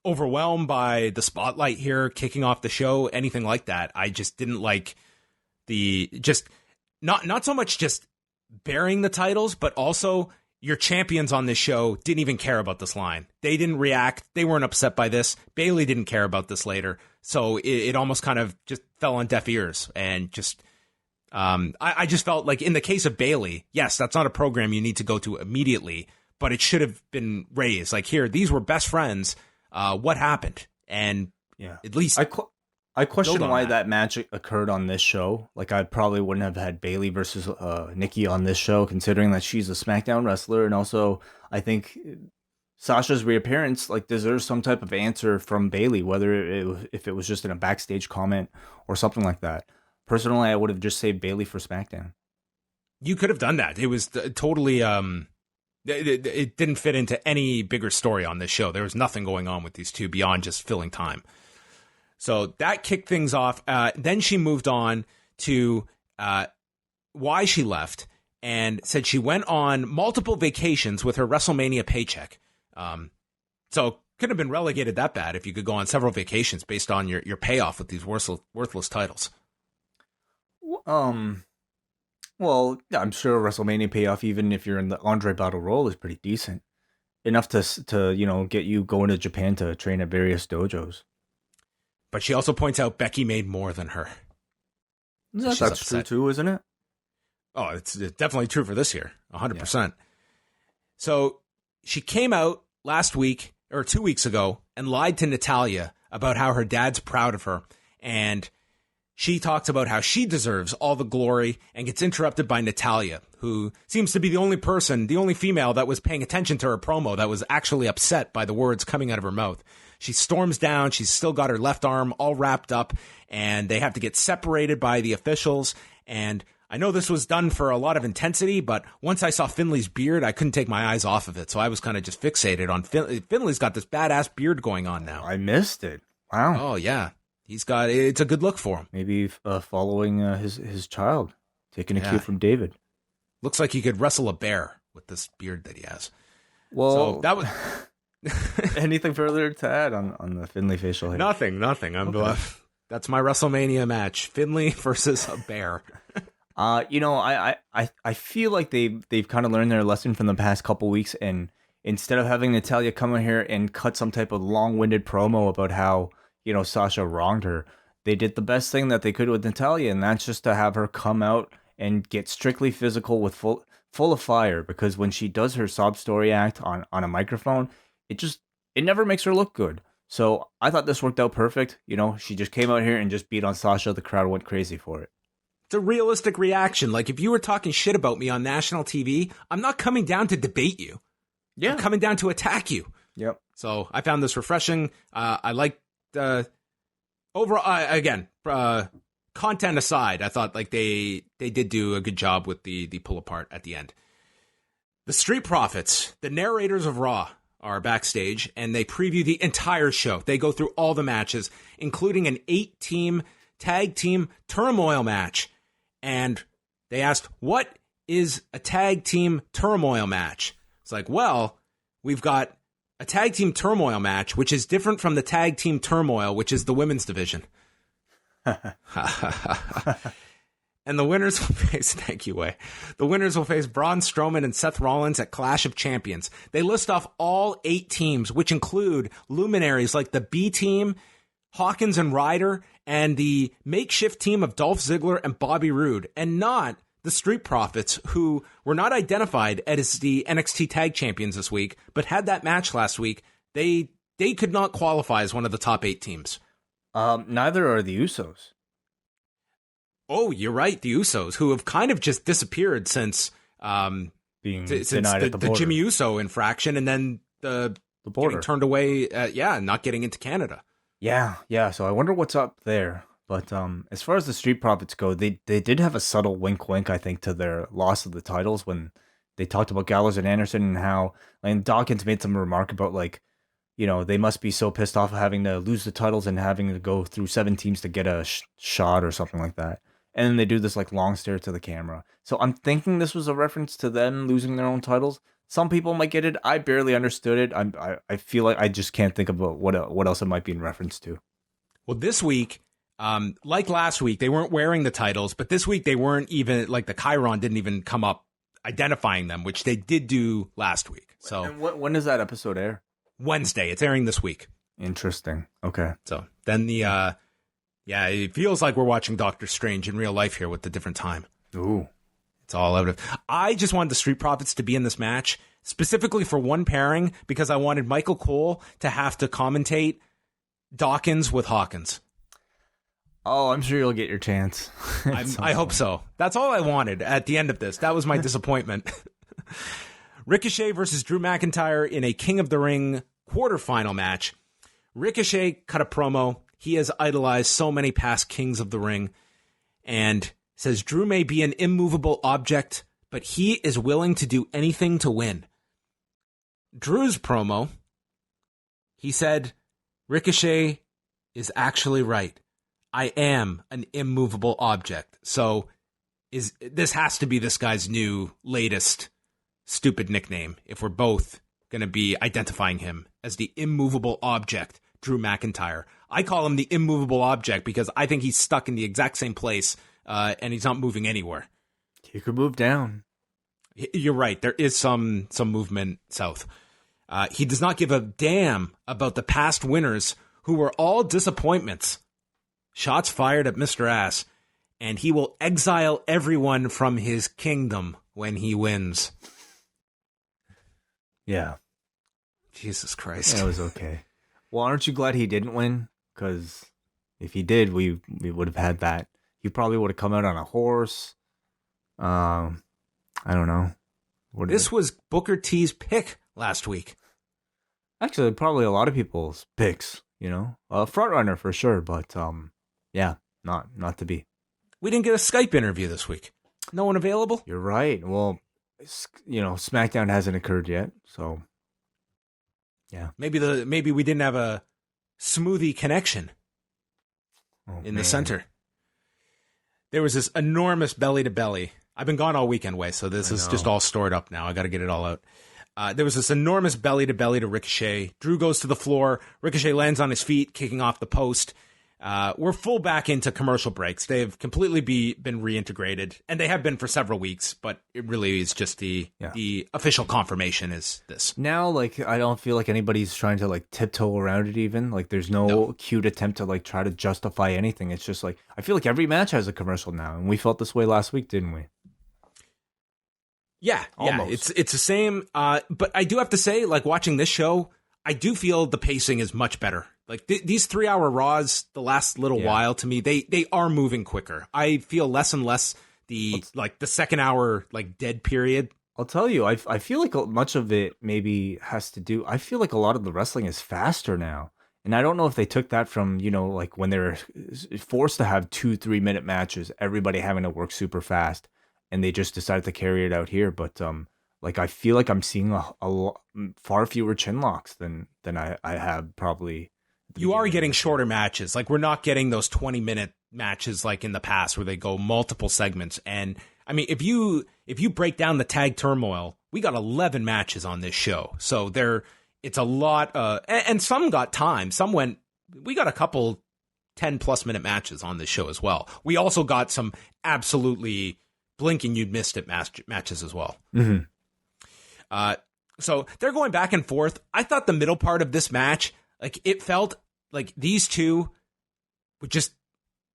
overwhelmed by the spotlight here, kicking off the show, anything like that. I just didn't like not so much just bearing the titles, but also your champions on this show didn't even care about this line. They didn't react. They weren't upset by this. Bayley didn't care about this later. So it almost kind of just fell on deaf ears and just... I just felt like in the case of Bayley, yes, that's not a program you need to go to immediately, but it should have been raised. Like here, these were best friends. What happened? And at least I question why that match occurred on this show. Like I probably wouldn't have had Bayley versus Nikki on this show, considering that she's a SmackDown wrestler, and also I think Sasha's reappearance like deserves some type of answer from Bayley, whether if it was just in a backstage comment or something like that. Personally, I would have just saved Bayley for SmackDown. You could have done that. It was totally it didn't fit into any bigger story on this show. There was nothing going on with these two beyond just filling time. So that kicked things off. Then she moved on to why she left and said she went on multiple vacations with her WrestleMania paycheck. So couldn't have been relegated that bad if you could go on several vacations based on your payoff with these worthless titles. Well, I'm sure WrestleMania payoff, even if you're in the Andre Battle Royal, is pretty decent. Enough to get you going to Japan to train at various dojos. But she also points out Becky made more than her. That's true too, isn't it? Oh, it's definitely true for this year, 100%. Yeah. So she came out last week or 2 weeks ago and lied to Natalia about how her dad's proud of her, and she talks about how she deserves all the glory and gets interrupted by Natalia, who seems to be the only female that was paying attention to her promo that was actually upset by the words coming out of her mouth. She storms down. She's still got her left arm all wrapped up, and they have to get separated by the officials. And I know this was done for a lot of intensity, but once I saw Finley's beard, I couldn't take my eyes off of it. So I was kind of just fixated on Finley's got this badass beard going on now. I missed it. Wow. Oh, yeah. It's a good look for him. Maybe following his child, taking a cue from David. Looks like he could wrestle a bear with this beard that he has. Well, so that was... Anything further to add on the Finley facial hair? Nothing. That's my WrestleMania match. Finley versus a bear. I feel like they've kind of learned their lesson from the past couple weeks, and instead of having Natalya come in here and cut some type of long-winded promo about how Sasha wronged her, they did the best thing that they could with Natalya, and that's just to have her come out and get strictly physical with full of fire. Because when she does her sob story act on a microphone, it never makes her look good. So I thought this worked out perfect. She just came out here and just beat on Sasha. The crowd went crazy for it. It's a realistic reaction. Like if you were talking shit about me on national TV, I'm not coming down to debate you. Yeah, I'm coming down to attack you. Yep. So I found this refreshing. I liked overall. Again, content aside, I thought like they did do a good job with the pull apart at the end. The Street Profits, the narrators of Raw, are backstage, and they preview the entire show. They go through all the matches, including an 8-team Tag Team Turmoil match. And They asked, what is a Tag Team Turmoil match? It's like, well, we've got a Tag Team Turmoil match, which is different from the Tag Team Turmoil, which is the women's division. And the winners will face, thank you, Way. The winners will face Braun Strowman and Seth Rollins at Clash of Champions. They list off all 8 teams, which include luminaries like the B team, Hawkins and Ryder, and the makeshift team of Dolph Ziggler and Bobby Roode, and not the Street Profits, who were not identified as the NXT Tag Champions this week, but had that match last week. They could not qualify as one of the top 8 teams. Neither are the Usos. Oh, you're right. The Usos, who have kind of just disappeared since Being since denied at the border. Jimmy Uso infraction, and then the border getting turned away. Not getting into Canada. Yeah. So I wonder what's up there. But as far as the Street Profits go, they did have a subtle wink, I think, to their loss of the titles when they talked about Gallows and Anderson and how, and Dawkins made some remark about, like, you know, they must be so pissed off of having to lose the titles and having to go through 7 teams to get a shot or something like that. And then they do this like long stare to the camera. So I'm thinking this was a reference to them losing their own titles. Some people might get it. I barely understood it. I feel like I just can't think about what else it might be in reference to. Well, this week, like last week, they weren't wearing the titles, but this week they weren't even, like, the Chiron didn't even come up identifying them, which they did do last week. So and when does that episode air? Wednesday. It's airing this week. Interesting. Okay. So then it feels like we're watching Doctor Strange in real life here with the different time. Ooh. It's all out of... I just wanted the Street Profits to be in this match, specifically for one pairing, because I wanted Michael Cole to have to commentate Dawkins with Hawkins. Oh, I'm sure you'll get your chance. I hope so. That's all I wanted at the end of this. That was my disappointment. Ricochet versus Drew McIntyre in a King of the Ring quarterfinal match. Ricochet cut a promo. He has idolized so many past Kings of the Ring and says Drew may be an immovable object, but he is willing to do anything to win. Drew's promo, he said, Ricochet is actually right. I am an immovable object. So this has to be this guy's new latest stupid nickname if we're both going to be identifying him as the immovable object, Drew McIntyre. I call him the immovable object because I think he's stuck in the exact same place and he's not moving anywhere. He could move down. You're right. There is some movement south. He does not give a damn about the past winners who were all disappointments. Shots fired at Mr. Ass, and he will exile everyone from his kingdom when he wins. Yeah. Jesus Christ. It was okay. Well, aren't you glad he didn't win? Because if he did, we would have had that. He probably would have come out on a horse. I don't know. This was Booker T's pick last week. Actually, probably a lot of people's picks, you know. Front runner for sure, but yeah, not to be. We didn't get a Skype interview this week. No one available? You're right. Well, you know, SmackDown hasn't occurred yet, so yeah. Maybe we didn't have a smoothie connection the center. There was this enormous belly to belly. I've been gone all weekend, Way, so this is just all stored up now. I got to get it all out. There was this enormous belly to belly to Ricochet. Drew goes to the floor. Ricochet lands on his feet, kicking off the post. We're full back into commercial breaks. They've completely been reintegrated, and they have been for several weeks, but it really is just the official confirmation is this. Now, like, I don't feel like anybody's trying to, like, tiptoe around it even. Like, there's no cute attempt to, like, try to justify anything. It's just, like, I feel like every match has a commercial now, and we felt this way last week, didn't we? Yeah, almost. It's the same. But I do have to say, like, watching this show, I do feel the pacing is much better. Like these 3-hour Raws, the last little while to me, they are moving quicker. I feel less and less the second hour like dead period. I'll tell you, I feel like much of it maybe has to do. I feel like a lot of the wrestling is faster now, and I don't know if they took that from, you know, like when they were forced to have 2-3 minute matches, everybody having to work super fast, and they just decided to carry it out here. But like I feel like I'm seeing a far fewer chin locks than I have probably. You are getting shorter matches. Like, we're not getting those 20-minute matches like in the past where they go multiple segments. And I mean, if you break down the Tag Turmoil, we got 11 matches on this show. So it's a lot. And some got time. We got a couple 10-plus minute matches on this show as well. We also got some absolutely blinking you'd missed it matches as well. Mm-hmm. So they're going back and forth. I thought the middle part of this match, like, it felt like these two would just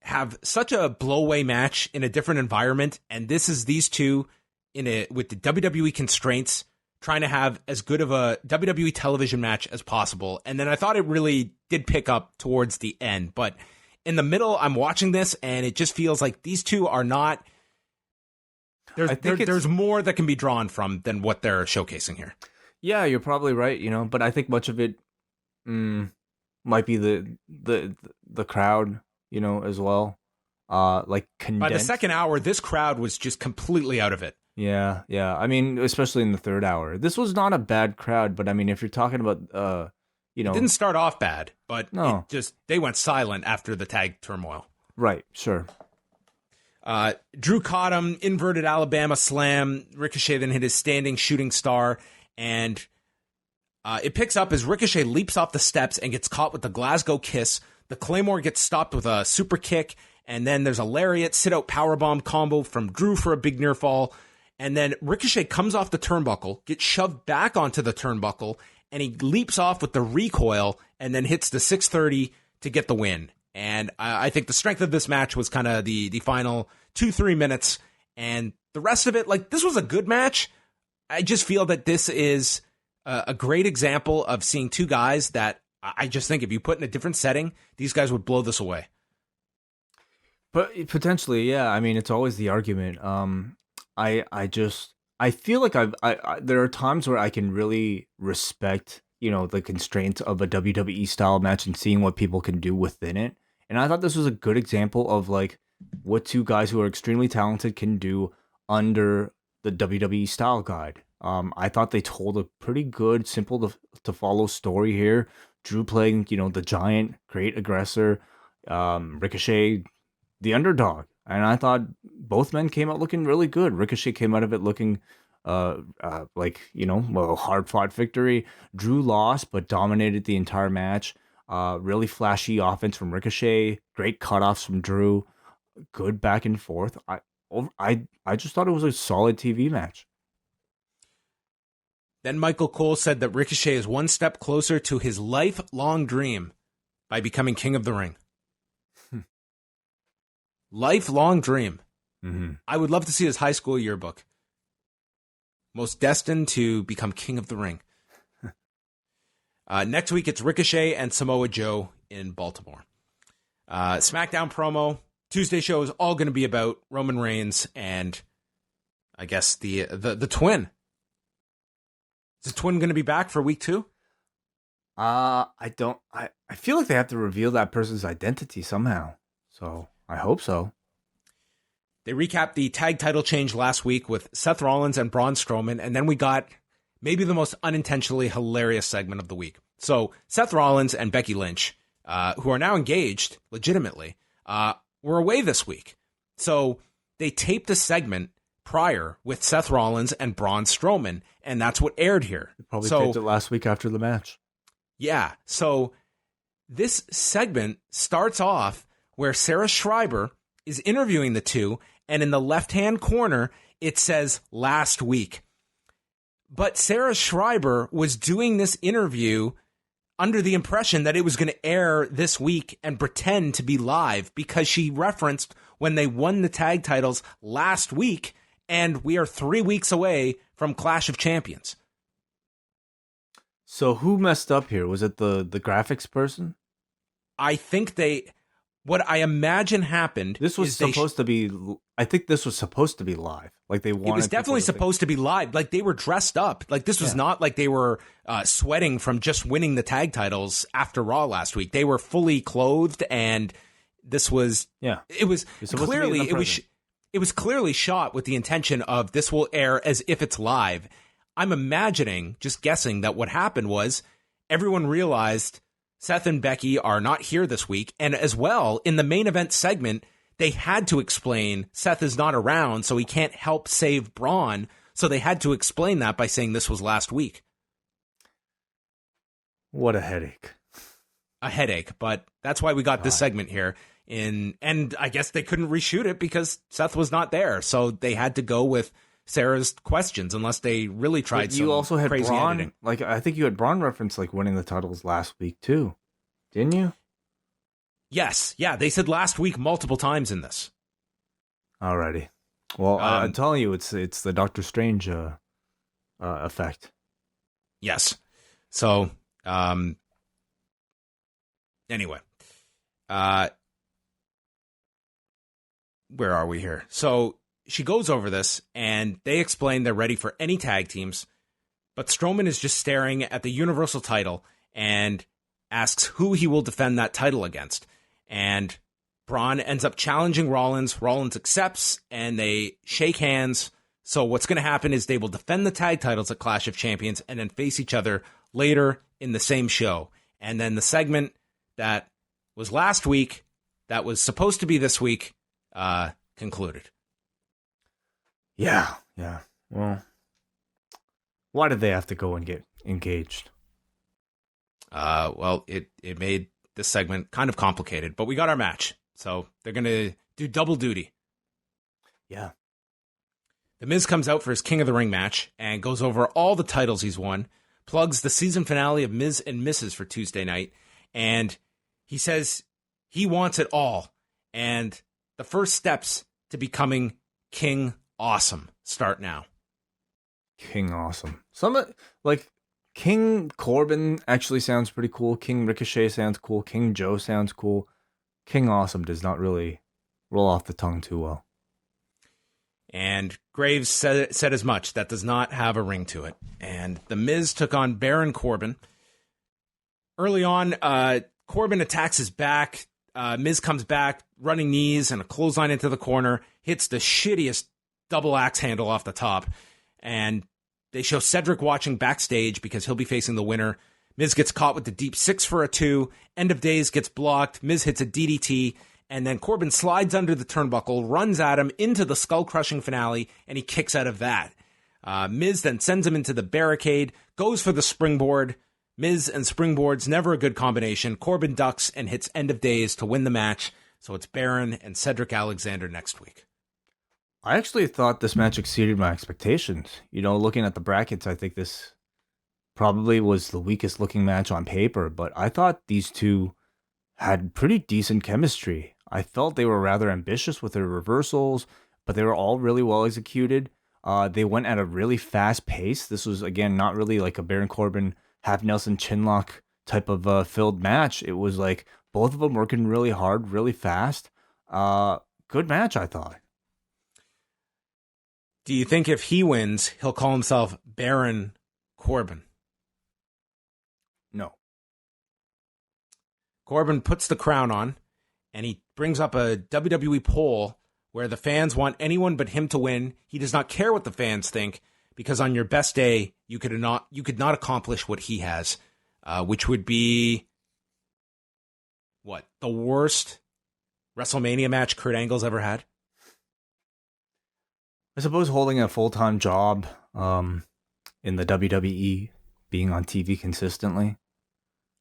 have such a blowaway match in a different environment, and this is these two with the WWE constraints trying to have as good of a WWE television match as possible. And then I thought it really did pick up towards the end, but in the middle, I'm watching this and it just feels like these two are not. There's more that can be drawn from than what they're showcasing here. Yeah, you're probably right. But I think much of it might be the crowd, as well. Like condensed. By the second hour, this crowd was just completely out of it. Yeah. I mean, especially in the third hour. This was not a bad crowd, but I mean, if you're talking about, It didn't start off bad, but no. They went silent after the Tag Turmoil. Right, sure. Drew caught him, inverted Alabama slam. Ricochet then hit his standing shooting star, and it picks up as Ricochet leaps off the steps and gets caught with the Glasgow kiss. The Claymore gets stopped with a super kick, and then there's a lariat sit-out powerbomb combo from Drew for a big near fall. And then Ricochet comes off the turnbuckle, gets shoved back onto the turnbuckle, and he leaps off with the recoil and then hits the 630 to get the win. And I think the strength of this match was kind of the final 2-3 minutes. And the rest of it, like, this was a good match. I just feel that this is a great example of seeing two guys that I just think if you put in a different setting, these guys would blow this away. But potentially, yeah. I mean, it's always the argument. I feel like there are times where I can really respect, the constraints of a WWE style match and seeing what people can do within it. And I thought this was a good example of like what two guys who are extremely talented can do under the WWE style guide. I thought they told a pretty good, simple to follow story here. Drew playing, the giant, great aggressor, Ricochet, the underdog. And I thought both men came out looking really good. Ricochet came out of it looking hard fought victory. Drew lost, but dominated the entire match. Really flashy offense from Ricochet. Great cutoffs from Drew. Good back and forth. I just thought it was a solid TV match. Then Michael Cole said that Ricochet is one step closer to his lifelong dream by becoming King of the Ring. Lifelong dream. Mm-hmm. I would love to see his high school yearbook. Most destined to become King of the Ring. Next week, it's Ricochet and Samoa Joe in Baltimore. SmackDown promo. Tuesday show is all going to be about Roman Reigns and I guess the twin. Is the twin going to be back for week 2? I feel like they have to reveal that person's identity somehow. So I hope so. They recapped the tag title change last week with Seth Rollins and Braun Strowman, and then we got maybe the most unintentionally hilarious segment of the week. So Seth Rollins and Becky Lynch, who are now engaged legitimately, were away this week. So they taped a segment prior with Seth Rollins and Braun Strowman, and that's what aired here. They probably taped it last week after the match. Yeah, so this segment starts off where Sarah Schreiber is interviewing the two, and in the left-hand corner, it says last week. But Sarah Schreiber was doing this interview under the impression that it was going to air this week and pretend to be live because she referenced when they won the tag titles last week, and we are 3 weeks away from Clash of Champions. So who messed up here? Was it the graphics person? I think what I imagine happened. This was supposed to be. I think this was supposed to be live. Like they wanted. It was definitely supposed to be live. Like they were dressed up. Like this was not like they were sweating from just winning the tag titles after Raw last week. They were fully clothed, and this was. Yeah. It was clearly it was clearly shot with the intention of this will air as if it's live. I'm imagining, just guessing, that what happened was everyone realized Seth and Becky are not here this week. And as well, in the main event segment, they had to explain Seth is not around, so he can't help save Braun. So they had to explain that by saying this was last week. What a headache. A headache, but that's why we got this segment here. And I guess they couldn't reshoot it because Seth was not there. So they had to go with Sarah's questions unless they really tried but you also had crazy Braun, editing. like I think you had Braun reference like winning the titles last week too. Didn't you? Yes. Yeah, they said last week multiple times in this. Alrighty. Well, I'm telling you, it's the Doctor Strange effect. Yes. So, anyway, where are we here? So she goes over this, and they explain they're ready for any tag teams, but Strowman is just staring at the Universal title and asks who he will defend that title against. And Braun ends up challenging Rollins. Rollins accepts, and they shake hands. So what's going to happen is they will defend the tag titles at Clash of Champions and then face each other later in the same show. And then the segment that was last week, that was supposed to be this week, concluded. Yeah. Well, why did they have to go and get engaged? Well, it made this segment kind of complicated, but we got our match. So they're going to do double duty. Yeah. The Miz comes out for his King of the Ring match and goes over all the titles he's won, plugs the season finale of Miz and Mrs. for Tuesday night, and he says he wants it all. And the first steps to becoming King Awesome start now. King Awesome. King Corbin actually sounds pretty cool. King Ricochet sounds cool. King Joe sounds cool. King Awesome does not really roll off the tongue too well. And Graves said as much. That does not have a ring to it. And The Miz took on Baron Corbin. Early on, Corbin attacks his back. Miz comes back, running knees and a clothesline into the corner. Hits the shittiest double axe handle off the top. And they show Cedric watching backstage because he'll be facing the winner. Miz gets caught with the deep 6 for a 2. End of Days gets blocked. Miz hits a DDT. And then Corbin slides under the turnbuckle, runs at him into the skull-crushing finale, and he kicks out of that. Miz then sends him into the barricade, goes for the springboard. Miz and springboard's never a good combination. Corbin ducks and hits End of Days to win the match. So it's Baron and Cedric Alexander next week. I actually thought this match exceeded my expectations. You know, looking at the brackets, I think this probably was the weakest looking match on paper, but I thought these two had pretty decent chemistry. I felt they were rather ambitious with their reversals, but they were all really well executed. They went at a really fast pace. This was, again, not really like a Baron Corbin half Nelson chinlock type of filled match. It was like both of them working really hard, really fast. Good match, I thought. Do you think if he wins, he'll call himself Baron Corbin? No. Corbin puts the crown on, and he brings up a WWE poll where the fans want anyone but him to win. He does not care what the fans think, because on your best day, you could not accomplish what he has, which would be, what, the worst WrestleMania match Kurt Angle's ever had? I suppose holding a full-time job in the WWE, being on TV consistently.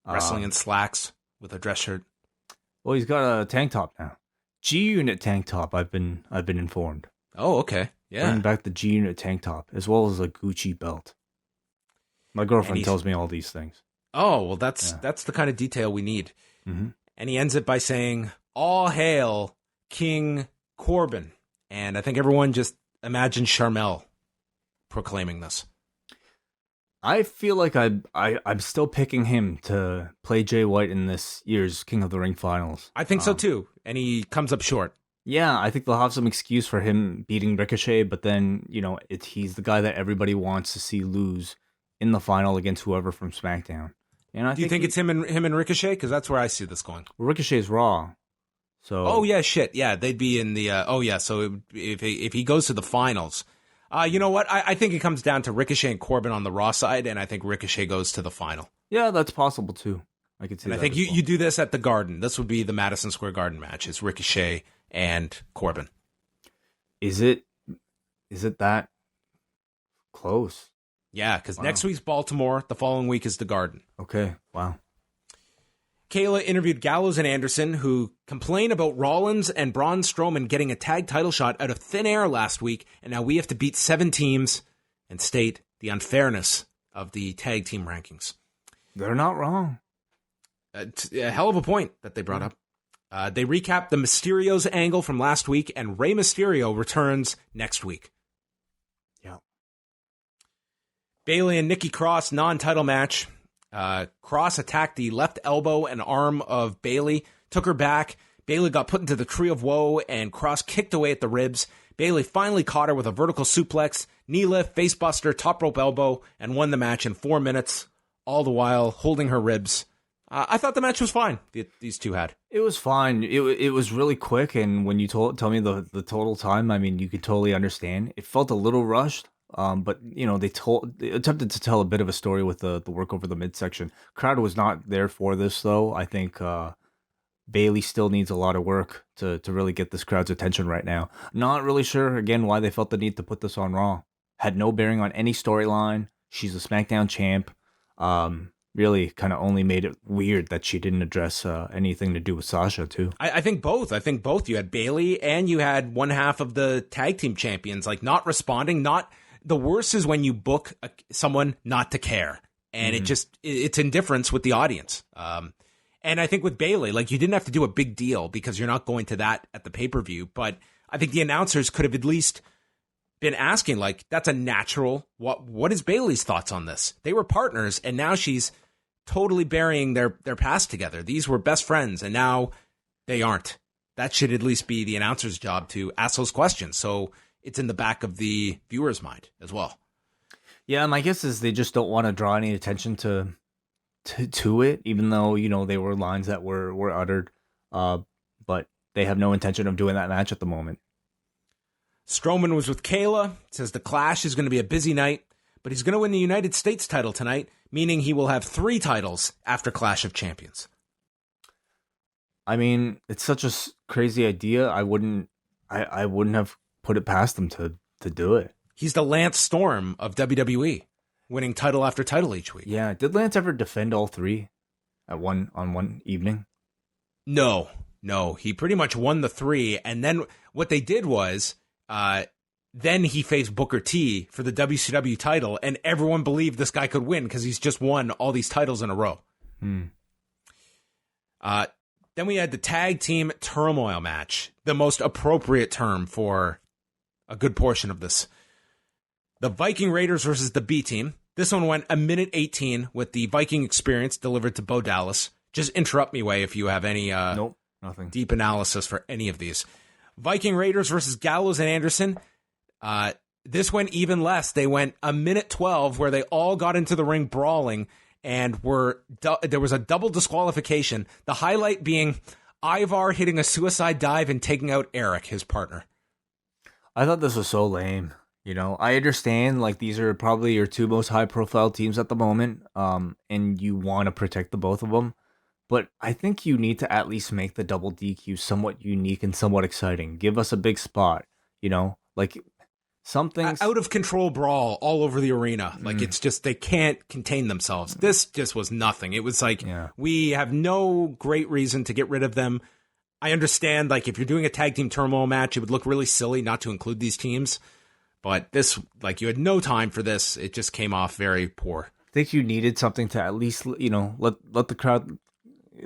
Wrestling in slacks with a dress shirt. Well, he's got a tank top now. G-Unit tank top, I've been informed. Oh, okay. Yeah. Bringing back the G-Unit tank top, as well as a Gucci belt. My girlfriend tells me all these things. Oh, well, that's the kind of detail we need. Mm-hmm. And he ends it by saying, "All hail King Corbin." And I think everyone just imagine Sharmell proclaiming this. I feel like I'm still picking him to play Jay White in this year's King of the Ring finals. I think so too, and he comes up short. Yeah, I think they'll have some excuse for him beating Ricochet, but then, you know, he's the guy that everybody wants to see lose in the final against whoever from SmackDown. And Do you think it's him and Ricochet? Because that's where I see this going. Ricochet's Raw. So. Oh yeah, shit. Yeah, they'd be in the. So if he goes to the finals, you know what? I think it comes down to Ricochet and Corbin on the Raw side, and I think Ricochet goes to the final. Yeah, that's possible too. I could see And that. I think as well. you do this at the Garden. This would be the Madison Square Garden match. It's Ricochet and Corbin. Is it that close? Yeah, because Wow. next week's Baltimore. The following week is the Garden. Okay. Wow. Kayla interviewed Gallows and Anderson, who complained about Rollins and Braun Strowman getting a tag title shot out of thin air last week, and now we have to beat 7 teams and state the unfairness of the tag team rankings. They're not wrong. It's a hell of a point that they brought up. They recapped the Mysterio's angle from last week, and Rey Mysterio returns next week. Yeah. Bayley and Nikki Cross non-title match. Cross attacked the left elbow and arm of Bayley, took her back. Bayley got put into the Tree of Woe, and Cross kicked away at the ribs. Bayley finally caught her with a vertical suplex, knee lift, facebuster, top rope elbow, and won the match in 4 minutes, all the while holding her ribs. I thought the match was fine, these two had. It was fine. It was really quick, and when you tell me the total time, I mean, you could totally understand. It felt a little rushed, but you know, they attempted to tell a bit of a story with the work over the midsection. Crowd was not there for this, though. I think Bayley still needs a lot of work to really get this crowd's attention right now. Not really sure, again, why they felt the need to put this on Raw. Had no bearing on any storyline. She's a SmackDown champ. Really kind of only made it weird that she didn't address anything to do with Sasha, too. I think both. I think both. You had Bayley and you had one half of the tag team champions, like not responding. The worst is when you book someone not to care. And it's indifference with the audience. And I think with Bayley, like, you didn't have to do a big deal because you're not going to that at the pay-per-view. But I think the announcers could have at least been asking, like, that's a natural. What is Bayley's thoughts on this? They were partners, and now she's totally burying their past together. These were best friends, and now they aren't. That should at least be the announcer's job to ask those questions. So it's in the back of the viewer's mind as well. Yeah, my guess is they just don't want to draw any attention to it, even though, you know, they were lines that were uttered. But they have no intention of doing that match at the moment. Strowman was with Kayla. Says the Clash is going to be a busy night, but he's going to win the United States title tonight, meaning he will have 3 titles after Clash of Champions. I mean, it's such a crazy idea. I wouldn't have put it past them to do it. He's the Lance Storm of WWE, winning title after title each week. Yeah. Did Lance ever defend all 3 on one evening? No. He pretty much won the 3, and then what they did was, then he faced Booker T for the WCW title, and everyone believed this guy could win because he's just won all these titles in a row. Then we had the Tag Team Turmoil match, the most appropriate term for a good portion of this. The Viking Raiders versus the B Team. This one went 1:18 with the Viking Experience delivered to Bo Dallas. Just interrupt me, Way, if you have any Nope, nothing. Deep analysis for any of these. Viking Raiders versus Gallows and Anderson. This went even less. They went 1:12 where they all got into the ring brawling and there was a double disqualification. The highlight being Ivar hitting a suicide dive and taking out Eric, his partner. I thought this was so lame. You know, I understand, like, these are probably your 2 most high-profile teams at the moment, and you want to protect the both of them. But I think you need to at least make the double DQ somewhat unique and somewhat exciting. Give us a big spot, you know? Like, something... Out of control brawl all over the arena. Like, it's just, they can't contain themselves. This just was nothing. It was like, we have no great reason to get rid of them. I understand, like, if you're doing a Tag Team Turmoil match, it would look really silly not to include these teams. But this, like, you had no time for this. It just came off very poor. I think you needed something to at least, you know, let the crowd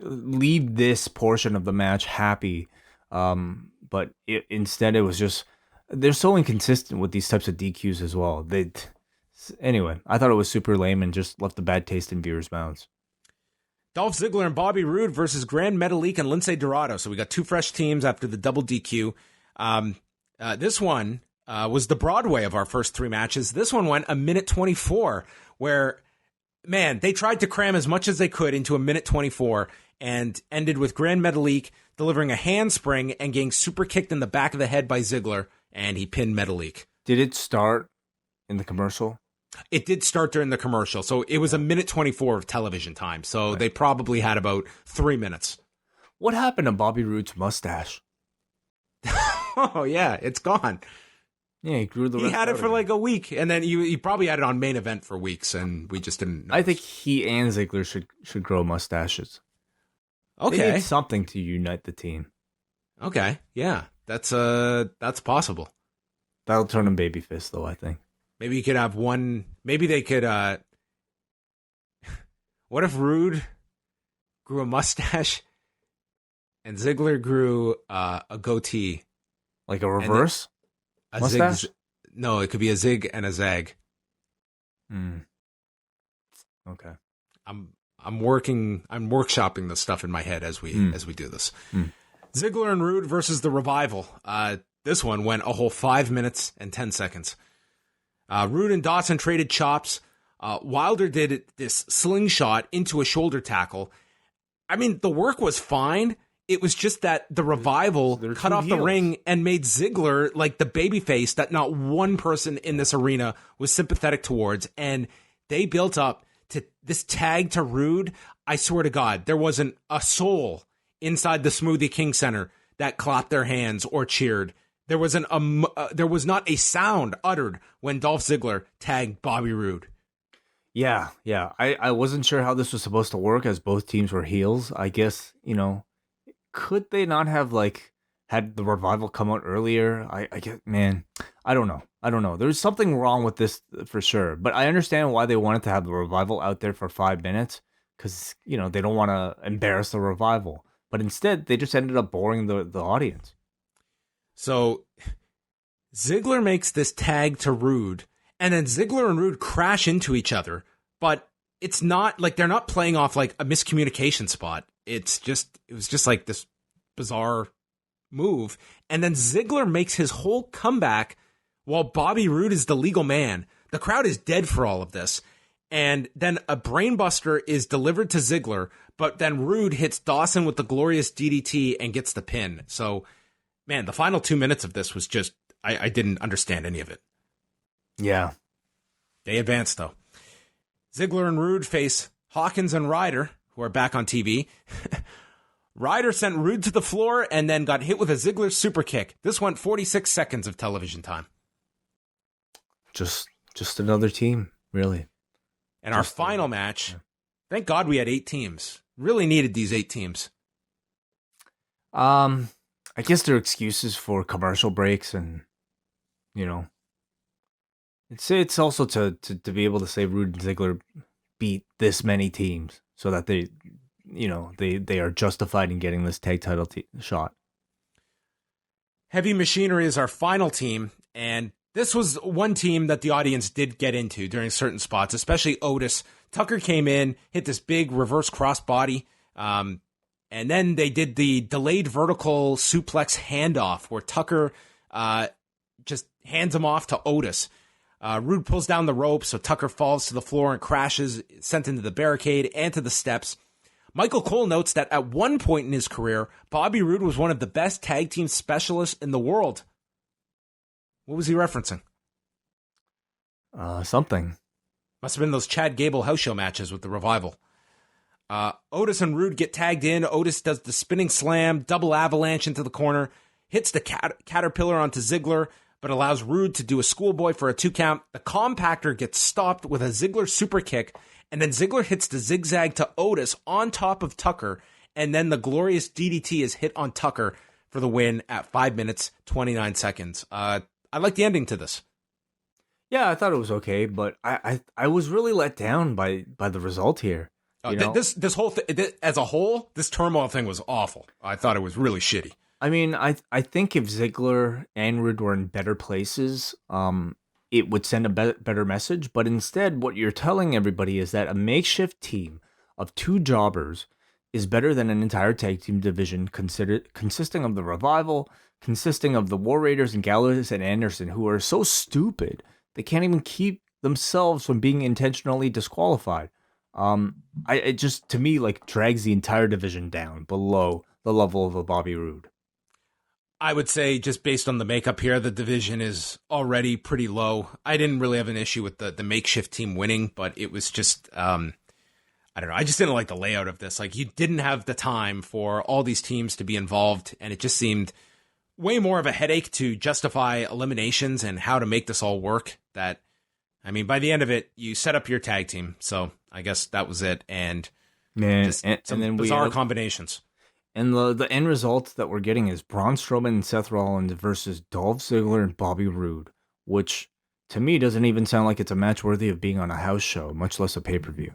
leave this portion of the match happy. But instead, it was just, they're so inconsistent with these types of DQs as well. Anyway, I thought it was super lame and just left a bad taste in viewers' mouths. Dolph Ziggler and Bobby Roode versus Grand Metalik and Lince Dorado. So we got 2 fresh teams after the double DQ. This one was the Broadway of our first 3 matches. This one went 1:24, where, man, they tried to cram as much as they could into 1:24 and ended with Grand Metalik delivering a handspring and getting super kicked in the back of the head by Ziggler, and he pinned Metalik. Did it start in the commercial? It did start during the commercial, so it was a minute 24 of television time. So they probably had about 3 minutes. What happened to Bobby Roode's mustache? Oh yeah, it's gone. Yeah, he grew the. He rest had it out for again. like a week, and then he probably had it on main event for weeks, and we just didn't know. I think he and Ziggler should grow mustaches. They Okay, need something to unite the team. okay, yeah, that's possible. That'll turn him babyface, though. I think. Maybe you could have one. Maybe they could. What if Rude grew a mustache, and Ziggler grew a goatee, Like a reverse mustache? No, it could be a zig and a zag. Okay. I'm workshopping the stuff in my head as we do this. Ziggler and Rude versus the Revival. This one went a whole 5 minutes and 10 seconds. Rude and Dawson traded chops. Wilder did this slingshot into a shoulder tackle. I mean, the work was fine. It was just that the Revival cut off the ring and made Ziggler like the babyface that not one person in this arena was sympathetic towards. And they built up to this tag to Rude. I swear to God, there wasn't a soul inside the Smoothie King Center that clapped their hands or cheered. There was not a sound uttered when Dolph Ziggler tagged Bobby Roode. Yeah. I wasn't sure how this was supposed to work as both teams were heels. I guess, could they not have had the Revival come out earlier? I get, man, I don't know. There's something wrong with this for sure, but I understand why they wanted to have the Revival out there for 5 minutes because, they don't want to embarrass the Revival, but instead they just ended up boring the audience. So Ziggler makes this tag to Rude, and then Ziggler and Rude crash into each other, but it's not like they're not playing off like a miscommunication spot. It was just like this bizarre move. And then Ziggler makes his whole comeback while Bobby Roode is the legal man. The crowd is dead for all of this. And then a brainbuster is delivered to Ziggler, but then Roode hits Dawson with the glorious DDT and gets the pin. So, man, the final 2 minutes of this was just, I didn't understand any of it. Yeah. They advanced, though. Ziggler and Roode face Hawkins and Ryder, who are back on TV. Ryder sent Roode to the floor and then got hit with a Ziggler super kick. This went 46 seconds of television time. Just another team, really. And our final match, thank God we had 8 teams. Really needed these 8 teams. I guess there are excuses for commercial breaks and, it's also to be able to say Roode and Ziggler beat this many teams so that they are justified in getting this tag title shot. Heavy Machinery is our final team, and this was one team that the audience did get into during certain spots, especially Otis. Tucker came in, hit this big reverse crossbody, and then they did the delayed vertical suplex handoff where Tucker just hands him off to Otis. Roode pulls down the rope, so Tucker falls to the floor and crashes, sent into the barricade and to the steps. Michael Cole notes that at one point in his career, Bobby Roode was one of the best tag team specialists in the world. What was he referencing? Something. Must have been those Chad Gable house show matches with the Revival. Otis and Roode get tagged in. Otis does the spinning slam, double avalanche into the corner, hits the caterpillar onto Ziggler, but allows Roode to do a schoolboy for a 2 count. The compactor gets stopped with a Ziggler super kick, and then Ziggler hits the zigzag to Otis on top of Tucker, and then the glorious DDT is hit on Tucker for the win at 5 minutes, 29 seconds. I like the ending to this. Yeah, I thought it was okay, but I was really let down by the result here. This whole as a whole, this Turmoil thing was awful. I thought it was really shitty. I mean, I think if Ziggler and Roode were in better places, it would send a better message. But instead, what you're telling everybody is that a makeshift team of 2 jobbers is better than an entire tag team division consisting of the Revival, consisting of the War Raiders and Gallows and Anderson, who are so stupid they can't even keep themselves from being intentionally disqualified. It just, to me, drags the entire division down below the level of a Bobby Roode. I would say just based on the makeup here, the division is already pretty low. I didn't really have an issue with the makeshift team winning, but it was just, I don't know. I just didn't like the layout of this. Like, you didn't have the time for all these teams to be involved, and it just seemed way more of a headache to justify eliminations and how to make this all work. That, I mean, by the end of it, you set up your tag team. So I guess that was it. And Man, just and some then bizarre combinations. And the end result that we're getting is Braun Strowman and Seth Rollins versus Dolph Ziggler and Bobby Roode, which to me doesn't even sound like it's a match worthy of being on a house show, much less a pay-per-view.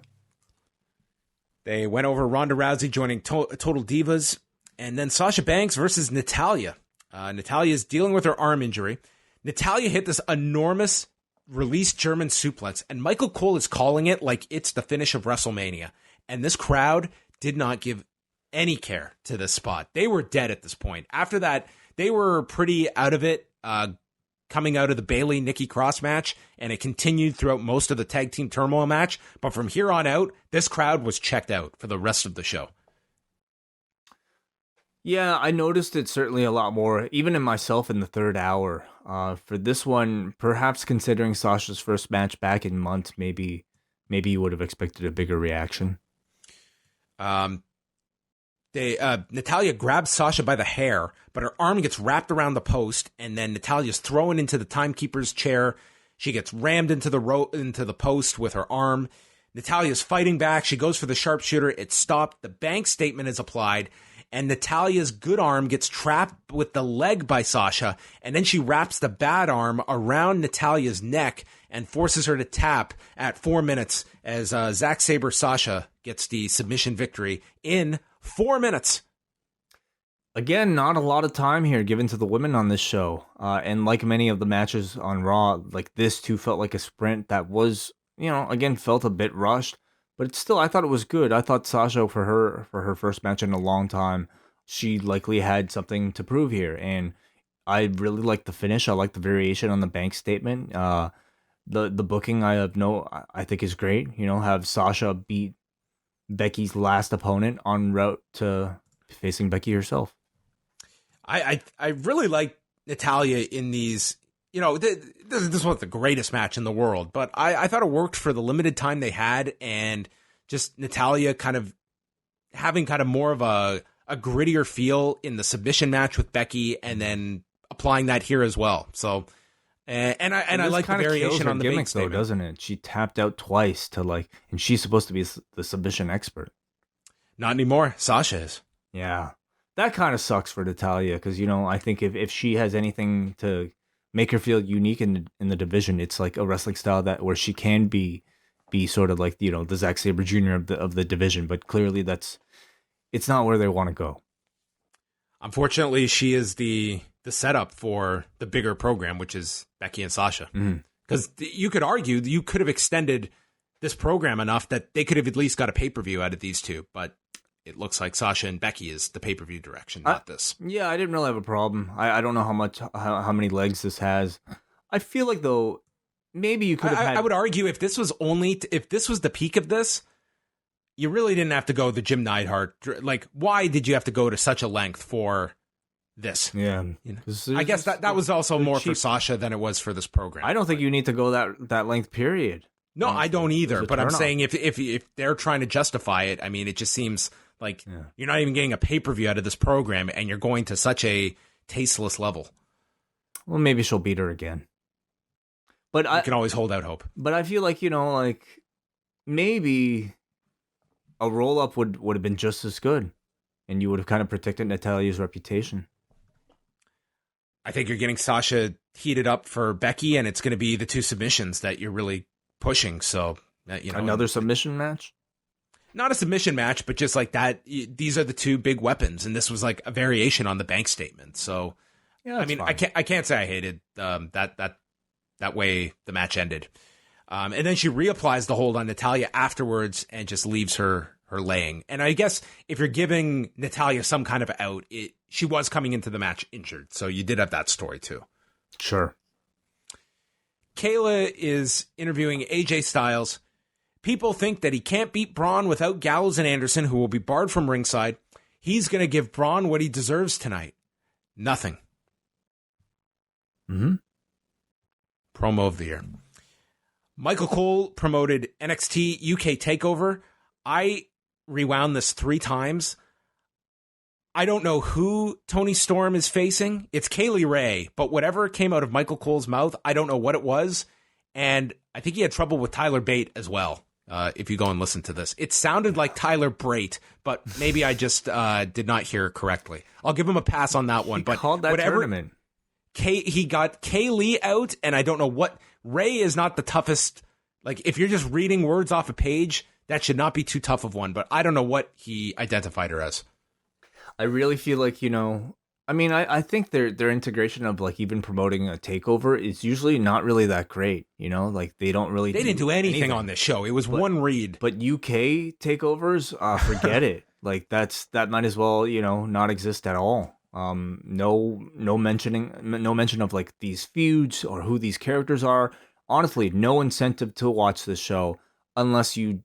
They went over Ronda Rousey joining Total Divas, and then Sasha Banks versus Natalya. Natalya is dealing with her arm injury. Natalya hit this enormous release German suplex, and Michael Cole is calling it like it's the finish of WrestleMania. And this crowd did not give any care to this spot. They were dead at this point. After that, they were pretty out of it, coming out of the Bayley Nikki Cross match, and it continued throughout most of the Tag Team Turmoil match. But from here on out, this crowd was checked out for the rest of the show. Yeah, I noticed it certainly a lot more, even in myself in the third hour. For this one, perhaps considering Sasha's first match back in months, maybe you would have expected a bigger reaction. Natalya grabs Sasha by the hair, but her arm gets wrapped around the post, and then Natalya's thrown into the timekeeper's chair. She gets rammed into the post with her arm. Natalya's fighting back. She goes for the sharpshooter. It's stopped. The Banks statement is applied, and Natalya's good arm gets trapped with the leg by Sasha, and then she wraps the bad arm around Natalya's neck and forces her to tap at 4 minutes as Zack Sabre Sasha gets the submission victory in 4 minutes. Again, not a lot of time here given to the women on this show. And like many of the matches on Raw, like this too felt like a sprint that was, again, felt a bit rushed. But still, I thought it was good. I thought Sasha, for her first match in a long time, she likely had something to prove here. And I really liked the finish. I liked the variation on the Banks statement. The booking I think is great. Have Sasha beat Becky's last opponent en route to facing Becky herself. I really like Natalya in these. This wasn't the greatest match in the world, but I thought it worked for the limited time they had, and just Natalya kind of having kind of more of a grittier feel in the submission match with Becky, and then applying that here as well. So, and I like the variation on the gimmick, Banks statement, doesn't it? She tapped out twice and she's supposed to be the submission expert. Not anymore. Sasha is. Yeah, that kind of sucks for Natalya because I think if she has anything to make her feel unique in the division, it's like a wrestling style where she can be sort of like the Zack Sabre Jr. of the division, but clearly it's not where they want to go. Unfortunately, she is the setup for the bigger program, which is Becky and Sasha. Because you could argue you could have extended this program enough that they could have at least got a pay-per-view out of these two, but it looks like Sasha and Becky is the pay-per-view direction, not this. Yeah, I didn't really have a problem. I don't know how many legs this has. I feel like, though, maybe you could have had... I would argue if this was the peak of this, you really didn't have to go the Jim Neidhart. Like, why did you have to go to such a length for this? Yeah. I guess that was also more for Sasha than it was for this program. I don't think you need to go that length, period. No, I don't either. But I'm saying if they're trying to justify it, I mean, it just seems like you're not even getting a pay-per-view out of this program, and you're going to such a tasteless level. Well, maybe she'll beat her again. But you can always hold out hope. But I feel like, maybe a roll-up would have been just as good, and you would have kind of protected Natalya's reputation. I think you're getting Sasha heated up for Becky, and it's going to be the two submissions that you're really pushing. So, another submission match? Not a submission match, but just like that. These are the two big weapons, and this was like a variation on the Banks statement. So, yeah, I mean, fine. I can't say I hated that way the match ended. And then she reapplies the hold on Natalya afterwards and just leaves her laying. And I guess if you're giving Natalya some kind of out, she was coming into the match injured, so you did have that story too. Sure. Kayla is interviewing AJ Styles. People think that he can't beat Braun without Gallows and Anderson, who will be barred from ringside. He's going to give Braun what he deserves tonight. Nothing. Mm-hmm. Promo of the year. Michael Cole promoted NXT UK TakeOver. I rewound this 3 times. I don't know who Tony Storm is facing. It's Kaylee Ray, but whatever came out of Michael Cole's mouth, I don't know what it was. And I think he had trouble with Tyler Bate as well. If you go and listen to this, it sounded like Tyler Bate, but maybe I just did not hear correctly. I'll give him a pass on that one. He but called that tournament. He got Kaylee out, and I don't know what. Ray is not the toughest. Like, if you're just reading words off a page, that should not be too tough of one. But I don't know what he identified her as. I really feel like, I think their integration of like even promoting a takeover is usually not really that great, like they didn't do anything on this show. It was one read. But UK takeovers, forget it. Like that might as well, not exist at all. No mention of like these feuds or who these characters are. Honestly, no incentive to watch this show unless you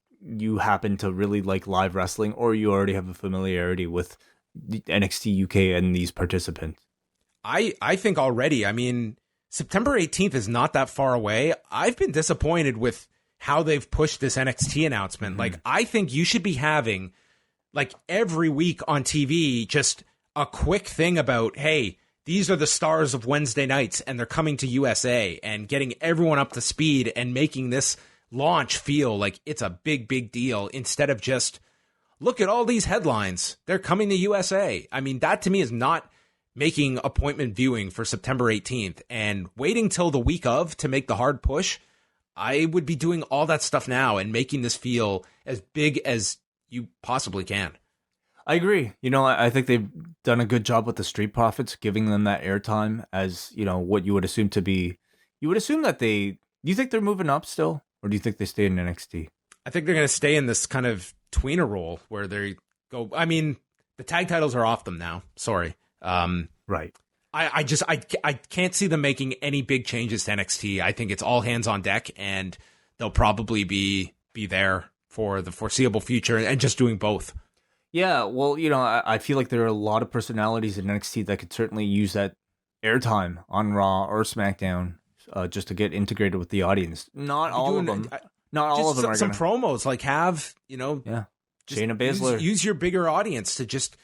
happen to really like live wrestling or you already have a familiarity with NXT UK and these participants. I think already, September 18th is not that far away. I've been disappointed with how they've pushed this NXT announcement. Mm-hmm. Like, I think you should be having, like, every week on TV, just a quick thing about, hey, these are the stars of Wednesday nights and they're coming to USA, and getting everyone up to speed and making this launch feel like it's a big, big deal instead of just, look at all these headlines. They're coming to USA. That to me is not making appointment viewing for September 18th and waiting till the week of to make the hard push. I would be doing all that stuff now and making this feel as big as you possibly can. I agree. I think they've done a good job with the Street Profits, giving them that airtime as, what you would assume to be. You would assume that do you think they're moving up still? Or do you think they stay in NXT? I think they're going to stay in this kind of tweener role where they go. The tag titles are off them now. Sorry. Right. I can't see them making any big changes to NXT. I think it's all hands on deck, and they'll probably be there for the foreseeable future and just doing both. Yeah, well, I feel like there are a lot of personalities in NXT that could certainly use that airtime on Raw or SmackDown just to get integrated with the audience. Not all of them. Not all of them are some promos, like have, Yeah. Shayna Baszler. Use your bigger audience to just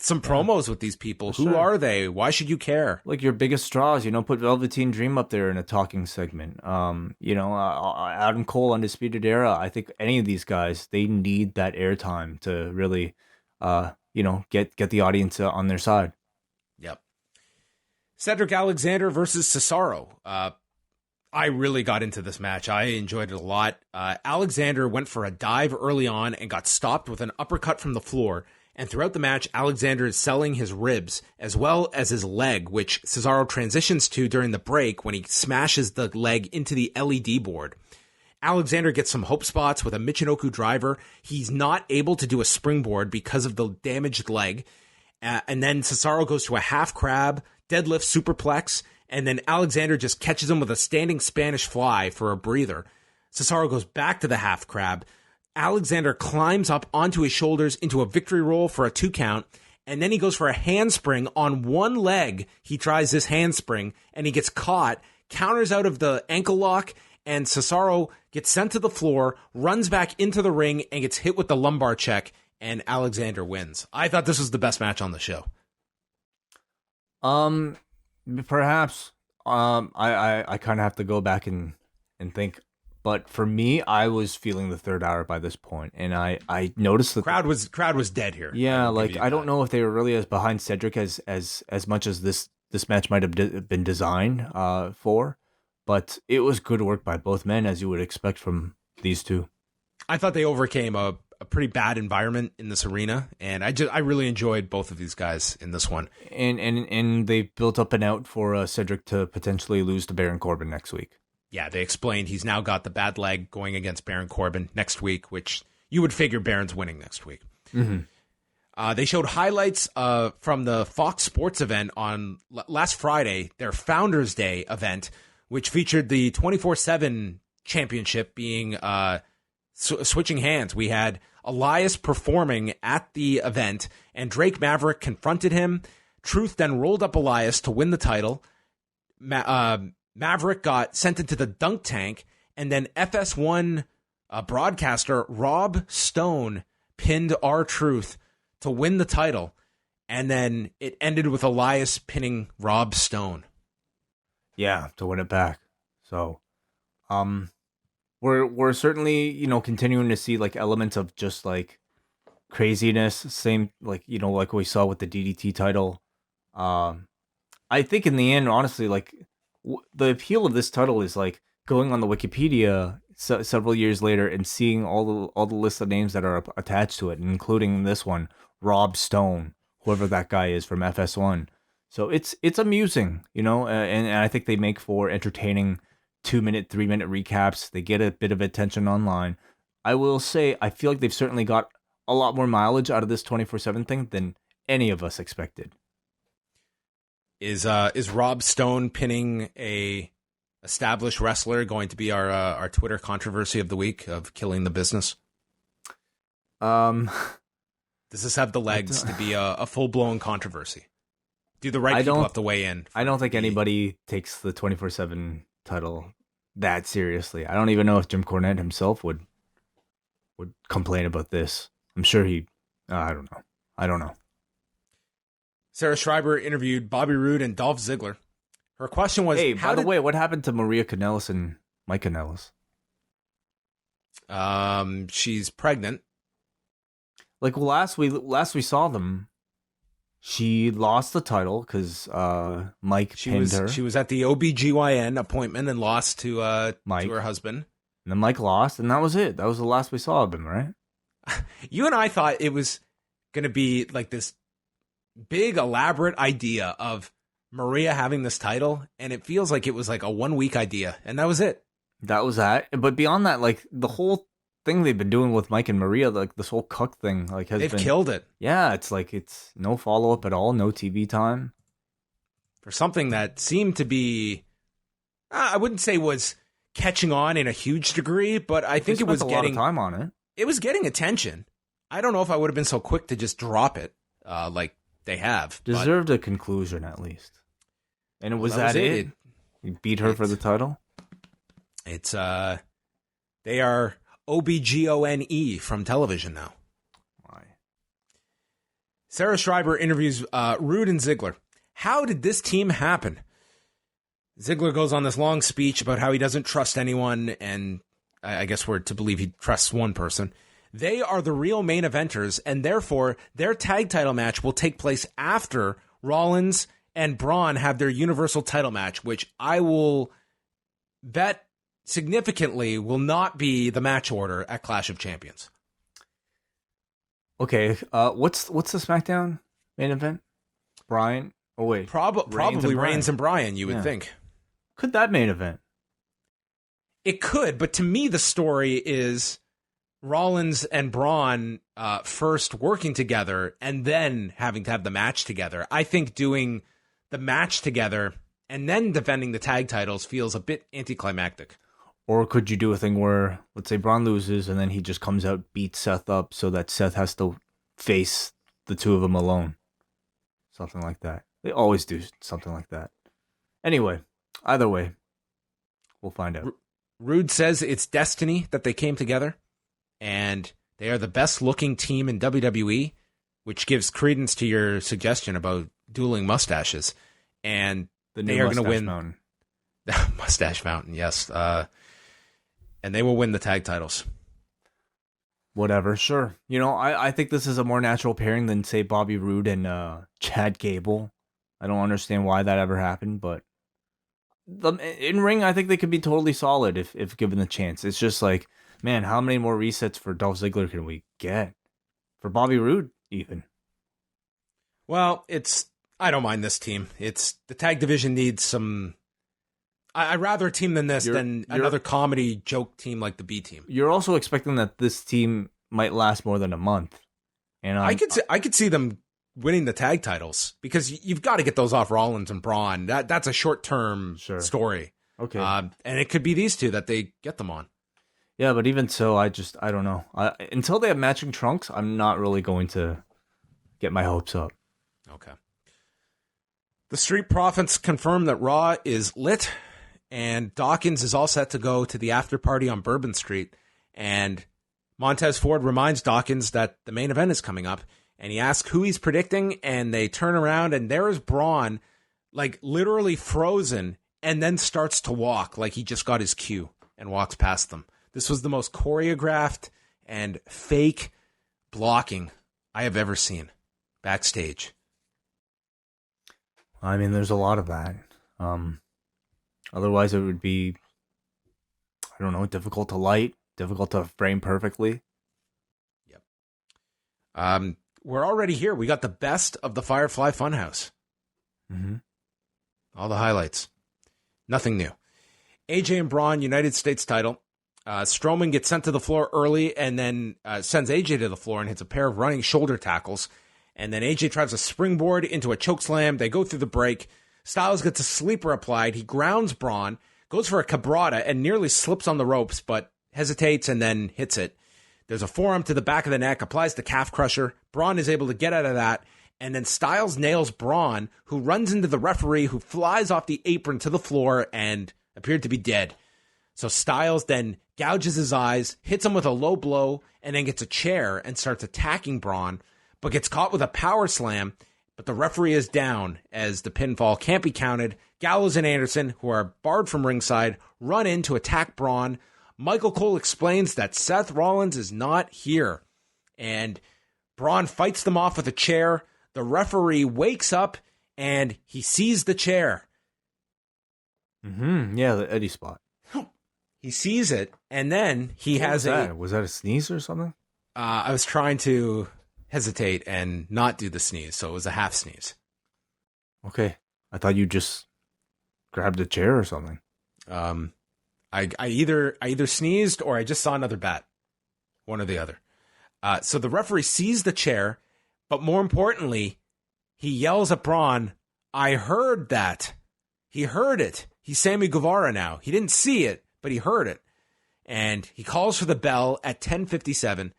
some promos with these people. Who are they? Why should you care? Like your biggest straws, put Velveteen Dream up there in a talking segment. Adam Cole, Undisputed Era. I think any of these guys, they need that airtime to really, get the audience on their side. Yep. Cedric Alexander versus Cesaro. I really got into this match. I enjoyed it a lot. Alexander went for a dive early on and got stopped with an uppercut from the floor. And throughout the match, Alexander is selling his ribs as well as his leg, which Cesaro transitions to during the break when he smashes the leg into the LED board. Alexander gets some hope spots with a Michinoku driver. He's not able to do a springboard because of the damaged leg. And then Cesaro goes to a half crab, deadlift superplex, and then Alexander just catches him with a standing Spanish fly for a breather. Cesaro goes back to the half crab. Alexander climbs up onto his shoulders into a victory roll for a 2 count, and then he goes for a handspring on one leg. He tries this handspring, and he gets caught, counters out of the ankle lock, and Cesaro gets sent to the floor, runs back into the ring, and gets hit with the lumbar check, and Alexander wins. I thought this was the best match on the show. Perhaps. I kind of have to go back and think. But for me, I was feeling the third hour by this point, and I noticed that crowd was dead here. Yeah, I don't know if they were really as behind Cedric as much as this match might have been designed for, but it was good work by both men, as you would expect from these two. I thought they overcame a pretty bad environment in this arena, and I really enjoyed both of these guys in this one. And they built up and out for Cedric to potentially lose to Baron Corbin next week. Yeah, they explained he's now got the bad leg going against Baron Corbin next week, which you would figure Baron's winning next week. Mm-hmm. They showed highlights from the Fox Sports event on last Friday, their Founders Day event, which featured the 24/7 championship being switching hands. We had Elias performing at the event, and Drake Maverick confronted him. Truth then rolled up Elias to win the title. Maverick got sent into the dunk tank, and then FS1 broadcaster Rob Stone pinned R-Truth to win the title, and then it ended with Elias pinning Rob Stone. Yeah, to win it back. So, we're certainly, you know, continuing to see like elements of just like craziness. Same like, you know, like we saw with the DDT title. I think in the end, honestly, like the appeal of this title is like going on the Wikipedia several years later and seeing all the list of names that are attached to it, including this one, Rob Stone, whoever that guy is from FS1. So it's amusing, you know, and I think they make for entertaining 2-minute, 3-minute recaps. They get a bit of attention online. I will say, I feel like they've certainly got a lot more mileage out of this 24/7 thing than any of us expected. Is Rob Stone pinning a established wrestler going to be our Twitter controversy of the week of killing the business? Does this have the legs to be a full-blown controversy? Do the right people have to weigh in? I don't think anybody takes the 24/7 title that seriously. I don't even know if Jim Cornette himself would complain about this. I'm sure I don't know. Sarah Schreiber interviewed Bobby Roode and Dolph Ziggler. Her question was, hey, by the way, what happened to Maria Kanellis and Mike Kanellis? She's pregnant. Like last we saw them, she lost the title because Mike pinned her. She was at the OBGYN appointment and lost to Mike, to her husband. And then Mike lost, and that was it. That was the last we saw of him, right? You and I thought it was going to be like this big, elaborate idea of Maria having this title, and it feels like it was like a 1-week idea, and that was it. That was that. But beyond that, like the whole thing they've been doing with Mike and Maria, like this whole cuck thing, like they've killed it. Yeah, it's like it's no follow up at all, no TV time for something that seemed to be, I wouldn't say was catching on in a huge degree, but I think it was getting a lot of time on it. It was getting attention. I don't know if I would have been so quick to just drop it, like they have. Deserved a conclusion at least. And was that it? You beat her for the title? It's they are OBGONE from television now. Why? Sarah Schreiber interviews Roode and Ziggler. How did this team happen? Ziggler goes on this long speech about how he doesn't trust anyone, and I guess we're to believe he trusts one person. They are the real main eventers, and therefore their tag title match will take place after Rollins and Braun have their Universal title match, which I will bet significantly will not be the match order at Clash of Champions. Okay, what's the SmackDown main event? Bryan? Oh wait, probably Reigns and Bryan. You would think. Could that main event? It could, but to me the story is Rollins and Braun first working together and then having to have the match together. I think doing the match together and then defending the tag titles feels a bit anticlimactic. Or could you do a thing where, let's say Braun loses and then he just comes out, beats Seth up so that Seth has to face the two of them alone? Something like that. They always do something like that. Anyway, either way, we'll find out. Roode says it's destiny that they came together, and they are the best looking team in WWE, which gives credence to your suggestion about dueling mustaches. And they are going to win. Mountain. Mustache Mountain, yes. And they will win the tag titles. Whatever, sure. You know, I think this is a more natural pairing than, say, Bobby Roode and Chad Gable. I don't understand why that ever happened, but in ring, I think they could be totally solid if given the chance. It's just like, man, how many more resets for Dolph Ziggler can we get? For Bobby Roode, even. Well, I don't mind this team. It's the tag division needs some. I'd rather a team than this than another comedy joke team like the B team. You're also expecting that this team might last more than a month, and I could see them winning the tag titles because you've got to get those off Rollins and Braun. That's a short-term story. Okay, and it could be these two that they get them on. Yeah, but even so, I don't know. Until they have matching trunks, I'm not really going to get my hopes up. Okay. The Street Profits confirm that Raw is lit, and Dawkins is all set to go to the after party on Bourbon Street. And Montez Ford reminds Dawkins that the main event is coming up, and he asks who he's predicting, and they turn around, and there is Braun, like literally frozen, and then starts to walk like he just got his cue and walks past them. This was the most choreographed and fake blocking I have ever seen backstage. I mean, there's a lot of that. Otherwise, it would be, I don't know, difficult to light, difficult to frame perfectly. Yep. We're already here. We got the best of the Firefly Funhouse. Mm-hmm. All the highlights. Nothing new. AJ and Braun, United States title. Strowman gets sent to the floor early and then sends AJ to the floor and hits a pair of running shoulder tackles. And then AJ tries a springboard into a chokeslam. They go through the break. Styles gets a sleeper applied. He grounds Braun, goes for a cabrata and nearly slips on the ropes, but hesitates and then hits it. There's a forearm to the back of the neck, applies the calf crusher. Braun is able to get out of that. And then Styles nails Braun, who runs into the referee, who flies off the apron to the floor and appeared to be dead. So Styles then gouges his eyes, hits him with a low blow, and then gets a chair and starts attacking Braun, but gets caught with a power slam. But the referee is down as the pinfall can't be counted. Gallows and Anderson, who are barred from ringside, run in to attack Braun. Michael Cole explains that Seth Rollins is not here. And Braun fights them off with a chair. The referee wakes up and he sees the chair. Mm-hmm. Yeah, the Eddie spot. He sees it, and then he What has was that a sneeze or something? I was trying to hesitate and not do the sneeze, so it was a half sneeze. Okay. I thought you just grabbed a chair or something. I either sneezed or I just saw another bat. One or the other. So the referee sees the chair, but more importantly, he yells at Braun, "I heard that." He heard it. He's Sammy Guevara now. He didn't see it, but he heard it. And he calls for the bell at 10:57.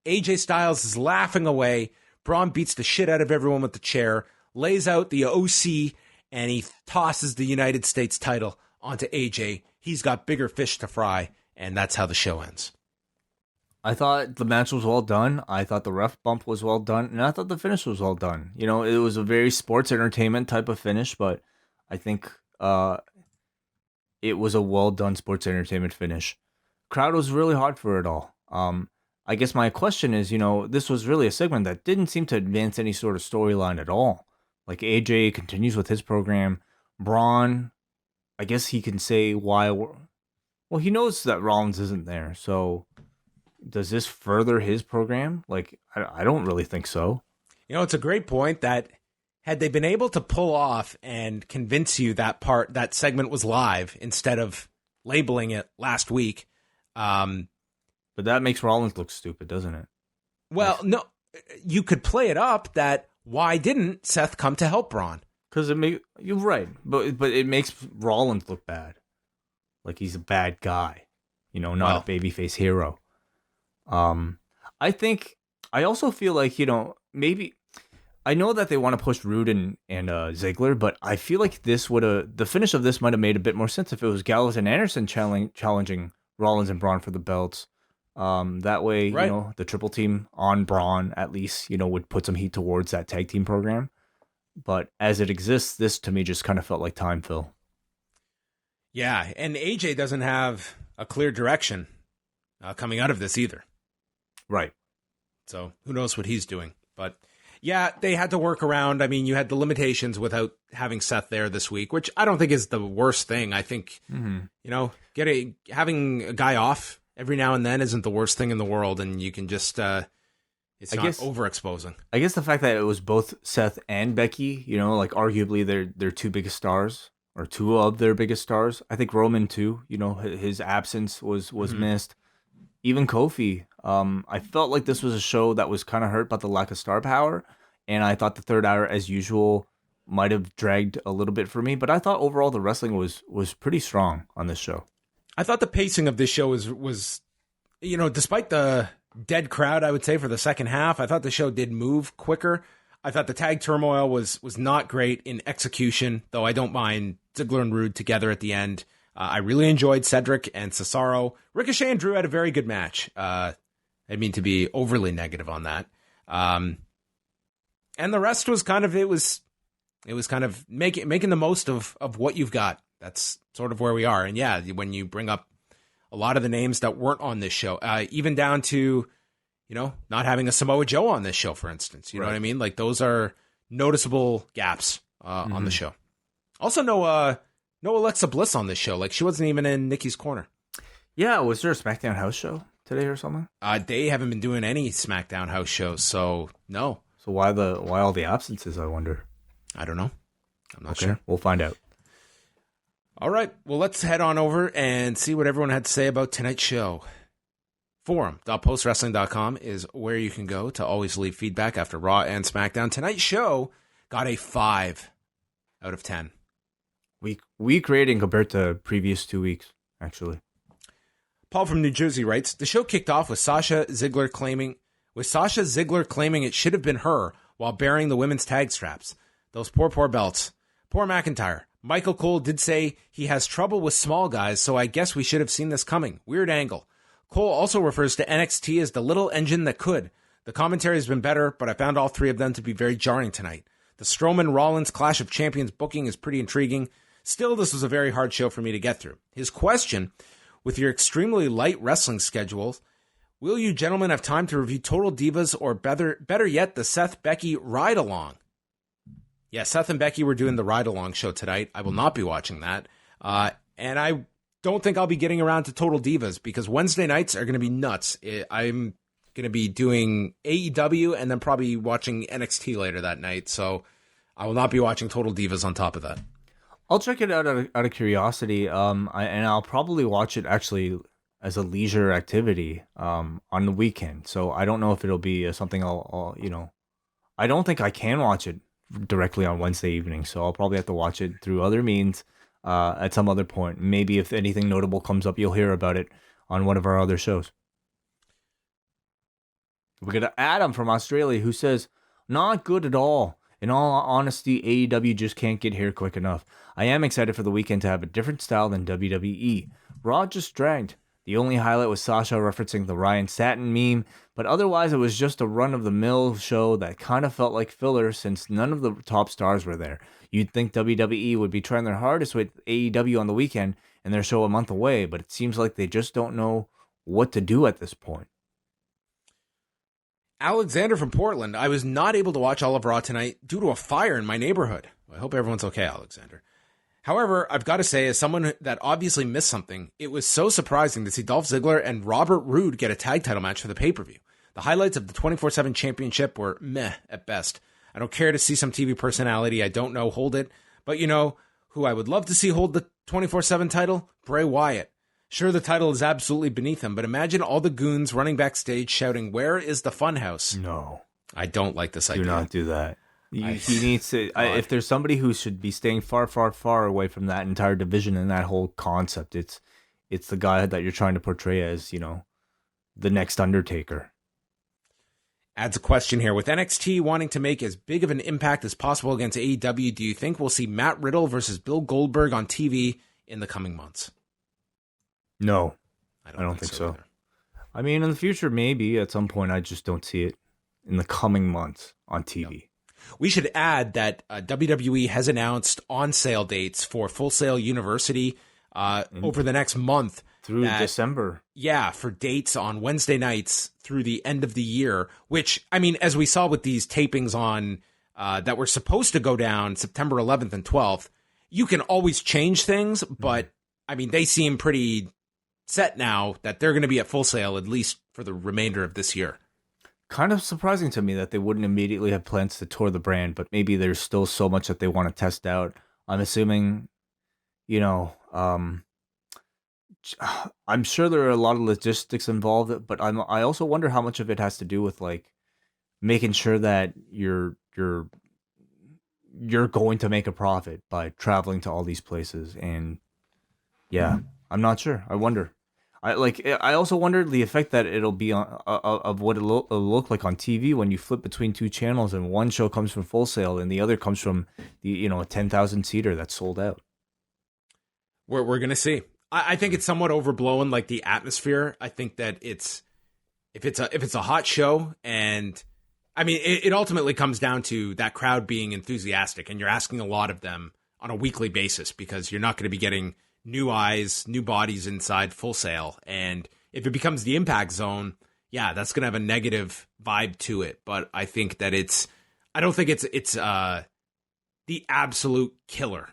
AJ Styles is laughing away. Braun beats the shit out of everyone with the chair, lays out the OC, and he tosses the United States title onto AJ. He's got bigger fish to fry, and that's how the show ends. I thought the match was well done. I thought the ref bump was well done, and I thought the finish was well done. You know, it was a very sports entertainment type of finish, but I think it was a well done sports entertainment finish. Crowd was really hard for it all. I guess my question is, you know, this was really a segment that didn't seem to advance any sort of storyline at all. Like AJ continues with his program. Braun, I guess he can say why. Well, he knows that Rollins isn't there, so does this further his program? Like, I don't really think so. You know, it's a great point that had they been able to pull off and convince you that segment was live instead of labeling it last week. But that makes Rollins look stupid, doesn't it? Well, no, you could play it up that why didn't Seth come to help Braun? Because you're right, but it makes Rollins look bad, like he's a bad guy, you know, not a babyface hero. I also feel like, you know, maybe I know that they want to push Rude and Ziggler, but I feel like the finish of this might have made a bit more sense if it was Gallows and Anderson challenging Rollins and Braun for the belts. That way, right. You know, the triple team on Braun at least, you know, would put some heat towards that tag team program. But as it exists, this to me just kind of felt like time fill. Yeah, and AJ doesn't have a clear direction coming out of this either. Right. So who knows what he's doing. But yeah, they had to work around. I mean, you had the limitations without having Seth there this week, which I don't think is the worst thing. I think, you know, having a guy off every now and then isn't the worst thing in the world, and you can just it's not overexposing. I guess the fact that it was both Seth and Becky, you know, like arguably their two biggest stars, or two of their biggest stars. I think Roman too, you know, his absence was missed. Even Kofi, I felt like this was a show that was kind of hurt by the lack of star power, and I thought the third hour, as usual, might have dragged a little bit for me, but I thought overall the wrestling was pretty strong on this show. I thought the pacing of this show was, you know, despite the dead crowd, I would say, for the second half, I thought the show did move quicker. I thought the tag turmoil was not great in execution, though I don't mind Ziggler and Rude together at the end. I really enjoyed Cedric and Cesaro. Ricochet and Drew had a very good match. I mean to be overly negative on that. And the rest was kind of, it was kind of making the most of what you've got. That's sort of where we are. And yeah, when you bring up a lot of the names that weren't on this show, even down to, not having a Samoa Joe on this show, for instance. You know what I mean? Like, those are noticeable gaps on the show. Also, no Alexa Bliss on this show. Like, she wasn't even in Nikki's corner. Yeah, was there a SmackDown house show today or something? They haven't been doing any SmackDown house shows, so no. So why all the absences, I wonder? I don't know. I'm not Okay, sure. we'll find out. All right, well, let's head on over and see what everyone had to say about tonight's show. Forum.postwrestling.com is where you can go to always leave feedback after Raw and SmackDown. Tonight's show got a 5 out of 10. Week rating compared to previous 2 weeks, actually. Paul from New Jersey writes, the show kicked off with Sasha Ziggler claiming it should have been her while bearing the women's tag straps. Those poor belts. Poor McIntyre. Michael Cole did say he has trouble with small guys, so I guess we should have seen this coming. Weird angle. Cole also refers to NXT as the little engine that could. The commentary has been better, but I found all three of them to be very jarring tonight. The Strowman-Rollins Clash of Champions booking is pretty intriguing. Still, this was a very hard show for me to get through. His question, with your extremely light wrestling schedules, will you gentlemen have time to review Total Divas or better yet, the Seth Becky ride-along? Yeah, Seth and Becky were doing the ride-along show tonight. I will not be watching that. And I don't think I'll be getting around to Total Divas because Wednesday nights are going to be nuts. I'm going to be doing AEW and then probably watching NXT later that night. So I will not be watching Total Divas on top of that. I'll check it out of curiosity. And I'll probably watch it actually as a leisure activity on the weekend. So I don't know if it'll be something I'll I don't think I can watch it directly on Wednesday evening. So I'll probably have to watch it through other means at some other point. Maybe if anything notable comes up, you'll hear about it on one of our other shows. We got Adam from Australia who says, not good at all. In all honesty, AEW just can't get here quick enough. I am excited for the weekend to have a different style than WWE. Raw just dragged. The only highlight was Sasha referencing the Ryan Satin meme, but otherwise it was just a run-of-the-mill show that kind of felt like filler since none of the top stars were there. You'd think WWE would be trying their hardest with AEW on the weekend and their show a month away, but it seems like they just don't know what to do at this point. Alexander from Portland. I was not able to watch all of Raw tonight due to a fire in my neighborhood. I hope everyone's okay, Alexander. However, I've got to say, as someone that obviously missed something, it was so surprising to see Dolph Ziggler and Robert Roode get a tag title match for the pay-per-view. The highlights of the 24/7 championship were meh at best. I don't care to see some TV personality I don't know hold it, but you know who I would love to see hold the 24/7 title? Bray Wyatt. Sure, the title is absolutely beneath him, but imagine all the goons running backstage shouting, "Where is the funhouse?" No. I don't like this idea. Do not do that. He needs to. If there's somebody who should be staying far, far, far away from that entire division and that whole concept, it's the guy that you're trying to portray as, the next Undertaker. Adds a question here. With NXT wanting to make as big of an impact as possible against AEW, do you think we'll see Matt Riddle versus Bill Goldberg on TV in the coming months? No, I don't think so. I mean, in the future, maybe at some point. I just don't see it in the coming months on TV. No. We should add that WWE has announced on-sale dates for Full Sail University over the next month. Through December. Yeah, for dates on Wednesday nights through the end of the year, which, I mean, as we saw with these tapings on that were supposed to go down September 11th and 12th, you can always change things, but, I mean, they seem pretty set now that they're going to be at Full Sail at least for the remainder of this year. Kind of surprising to me that they wouldn't immediately have plans to tour the brand, but maybe there's still so much that they want to test out. I'm assuming, I'm sure there are a lot of logistics involved, but I also wonder how much of it has to do with like making sure that you're going to make a profit by traveling to all these places. And yeah, I'm not sure. I wonder. I also wondered the effect that it'll be on of what it'll look like on TV when you flip between two channels and one show comes from Full Sail and the other comes from the a 10,000 seater that's sold out. We're gonna see. I think it's somewhat overblown, like the atmosphere. I think that if it's a hot show, and I mean it ultimately comes down to that crowd being enthusiastic, and you're asking a lot of them on a weekly basis because you're not going to be getting new eyes, new bodies inside Full Sail. And if it becomes the Impact Zone, yeah, that's going to have a negative vibe to it. But I think that I don't think it's the absolute killer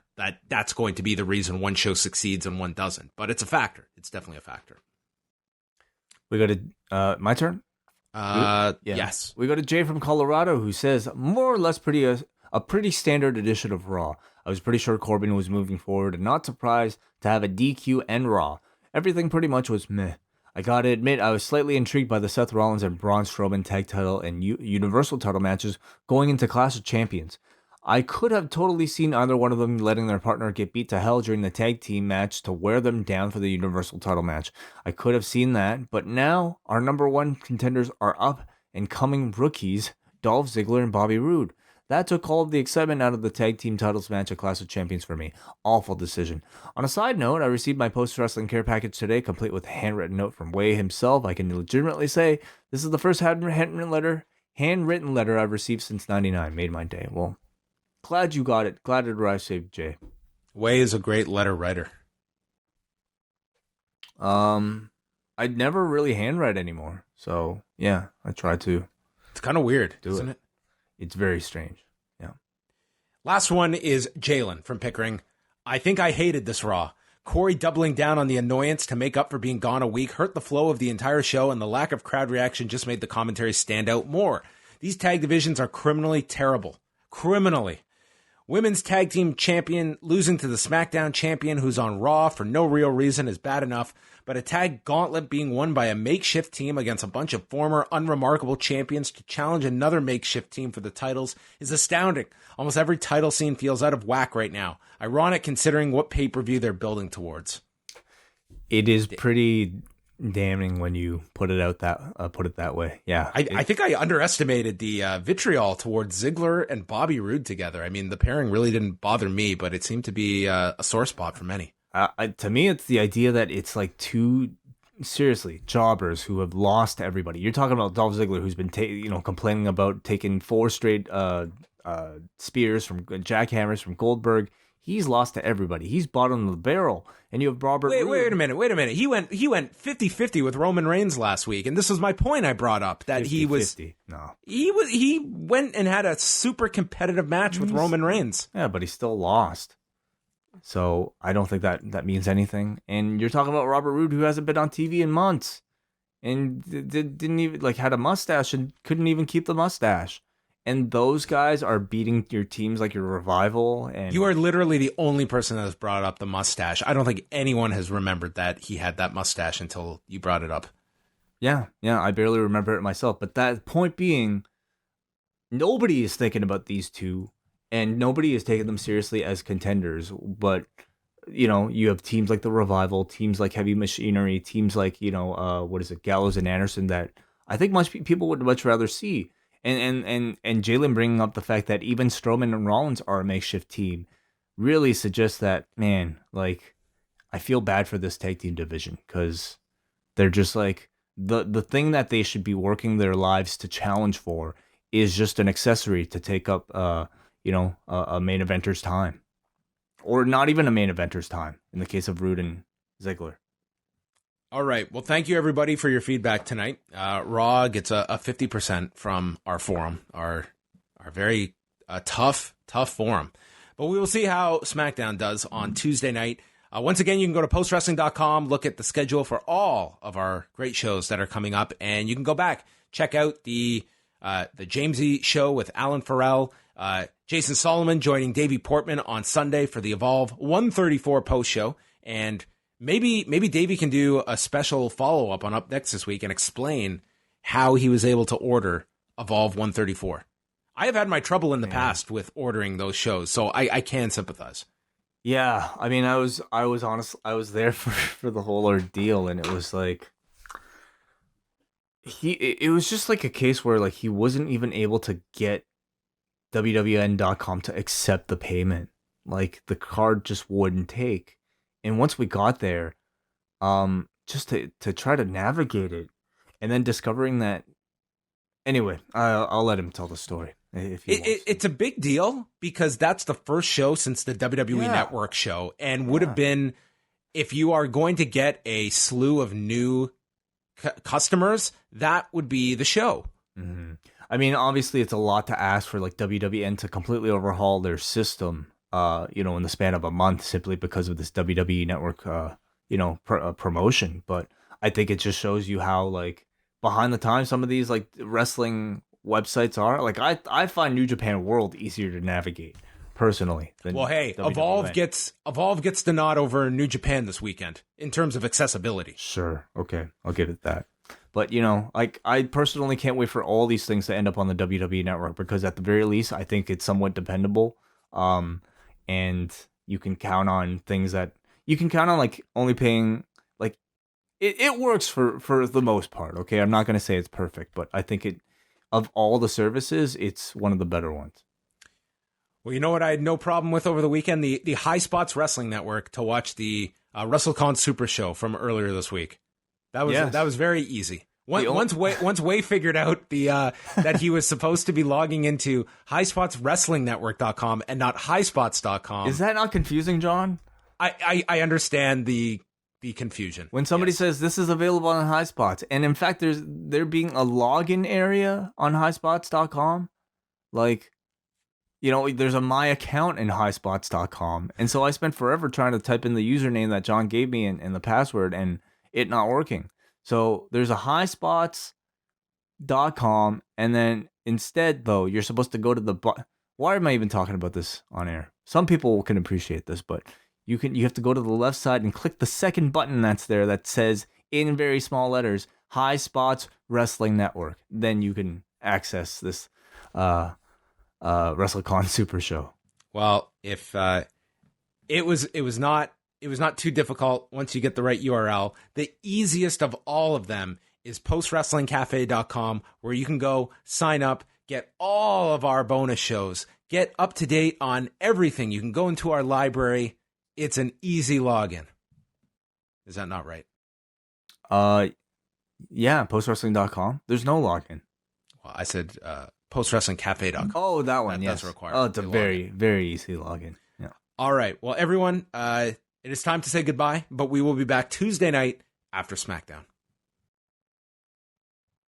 that's going to be the reason one show succeeds and one doesn't. But it's a factor. It's definitely a factor. We go to my turn. Yes. We go to Jay from Colorado, who says more or less a pretty standard edition of Raw. I was pretty sure Corbin was moving forward and not surprised to have a DQ and Raw. Everything pretty much was meh. I gotta admit, I was slightly intrigued by the Seth Rollins and Braun Strowman tag title and Universal title matches going into Clash of Champions. I could have totally seen either one of them letting their partner get beat to hell during the tag team match to wear them down for the Universal title match. I could have seen that, but now our number one contenders are up and coming rookies, Dolph Ziggler and Bobby Roode. That took all of the excitement out of the tag team titles match at Clash of Champions for me. Awful decision. On a side note, I received my post-wrestling care package today, complete with a handwritten note from Wai himself. I can legitimately say this is the first handwritten letter I've received since '99. Made my day. Well, glad you got it. Glad it arrived safe, Jay. Wai is a great letter writer. I'd never really handwrite anymore. So, yeah, I try to. It's kind of weird, isn't it? It's very strange. Yeah. Last one is Jalen from Pickering. I think I hated this Raw. Corey doubling down on the annoyance to make up for being gone a week hurt the flow of the entire show, and the lack of crowd reaction just made the commentary stand out more. These tag divisions are criminally terrible. Criminally. Women's Tag Team Champion losing to the SmackDown Champion who's on Raw for no real reason is bad enough, but a tag gauntlet being won by a makeshift team against a bunch of former unremarkable champions to challenge another makeshift team for the titles is astounding. Almost every title scene feels out of whack right now. Ironic considering what pay-per-view they're building towards. It is pretty damning when you put it that way. Yeah. I think I underestimated the vitriol towards Ziggler and Bobby Roode together. I mean, the pairing really didn't bother me, but it seemed to be a sore spot for many. To me, it's the idea that it's like two seriously jobbers who have lost to everybody. You're talking about Dolph Ziggler, who's been complaining about taking 4 straight spears from jackhammers from Goldberg. He's lost to everybody. He's bottom of the barrel. And you have Robert Roode. Wait a minute. He went 50-50 with Roman Reigns last week, and this is my point I brought up, that 50-50. He went and had a super competitive match with Roman Reigns. Yeah, but he still lost. So I don't think that means anything. And you're talking about Robert Roode, who hasn't been on TV in months, and didn't even had a mustache and couldn't even keep the mustache. And those guys are beating your teams like your Revival. And you are literally the only person that has brought up the mustache. I don't think anyone has remembered that he had that mustache until you brought it up. Yeah, I barely remember it myself. But that point being, nobody is thinking about these two, and nobody is taking them seriously as contenders. But, you have teams like the Revival, teams like Heavy Machinery, teams like, Gallows and Anderson that I think people would much rather see. And Jalen bringing up the fact that even Strowman and Rollins are a makeshift team really suggests that, man, I feel bad for this tag team division because they're just like the thing that they should be working their lives to challenge for is just an accessory to take up, a main eventer's time, or not even a main eventer's time in the case of Roode and Ziggler. All right. Well, thank you, everybody, for your feedback tonight. Raw gets a 50% from our forum, our very tough forum. But we will see how SmackDown does on Tuesday night. Once again, you can go to postwrestling.com, look at the schedule for all of our great shows that are coming up, and you can go back, check out the Jamesy show with Alan Farrell, Jason Solomon joining Davey Portman on Sunday for the Evolve 134 post show, and Maybe Davey can do a special follow-up on Up Next this week and explain how he was able to order Evolve 134. I have had my trouble in the past with ordering those shows, so I can sympathize. Yeah, I mean, I was honest. I was there for the whole ordeal, and it was like it was just like a case where like he wasn't even able to get WWN.com to accept the payment. Like the card just wouldn't take. And once we got there, just to try to navigate it, and then discovering that. Anyway, I'll let him tell the story if he wants. It's a big deal because that's the first show since the WWE Network show, and would have been, if you are going to get a slew of new customers, that would be the show. Mm-hmm. I mean, obviously, it's a lot to ask for like WWN to completely overhaul their system, in the span of a month, simply because of this WWE Network, promotion. But I think it just shows you how like behind the times some of these like wrestling websites are. Like I find New Japan World easier to navigate personally than Evolve gets the nod over New Japan this weekend in terms of accessibility. Sure, okay, I'll give it that. But like I personally can't wait for all these things to end up on the WWE Network, because at the very least I think it's somewhat dependable, and you can count on things that you can count on, like only paying. It works for the most part, okay? I'm not going to say it's perfect, but I think of all the services, it's one of the better ones. Well, you know what I had no problem with over the weekend? The High Spots Wrestling Network to watch the WrestleCon Super Show from earlier this week. That was very easy. Once Wai figured out that he was supposed to be logging into highspotswrestlingnetwork.com and not highspots.com. Is that not confusing, John? I understand the confusion. When somebody says this is available on HighSpots, and in fact there being a login area on highspots.com, like, there's a my account in highspots.com, and so I spent forever trying to type in the username that John gave me and the password, and it not working. So there's a highspots.com, and then instead though you're supposed to go to why am I even talking about this on air? Some people can appreciate this, but you have to go to the left side and click the second button that's there that says in very small letters High Spots Wrestling Network. Then you can access this WrestleCon Super Show. Well, if it was not too difficult once you get the right URL. The easiest of all of them is postwrestlingcafe.com, where you can go sign up, get all of our bonus shows, get up to date on everything. You can go into our library. It's an easy login. Is that not right? Yeah, postwrestling.com. There's no login. Well, I said postwrestlingcafe.com. Oh, that one, yes. That's required. Oh, it's a very, very easy login. Yeah. All right. Well, everyone, it is time to say goodbye, but we will be back Tuesday night after SmackDown.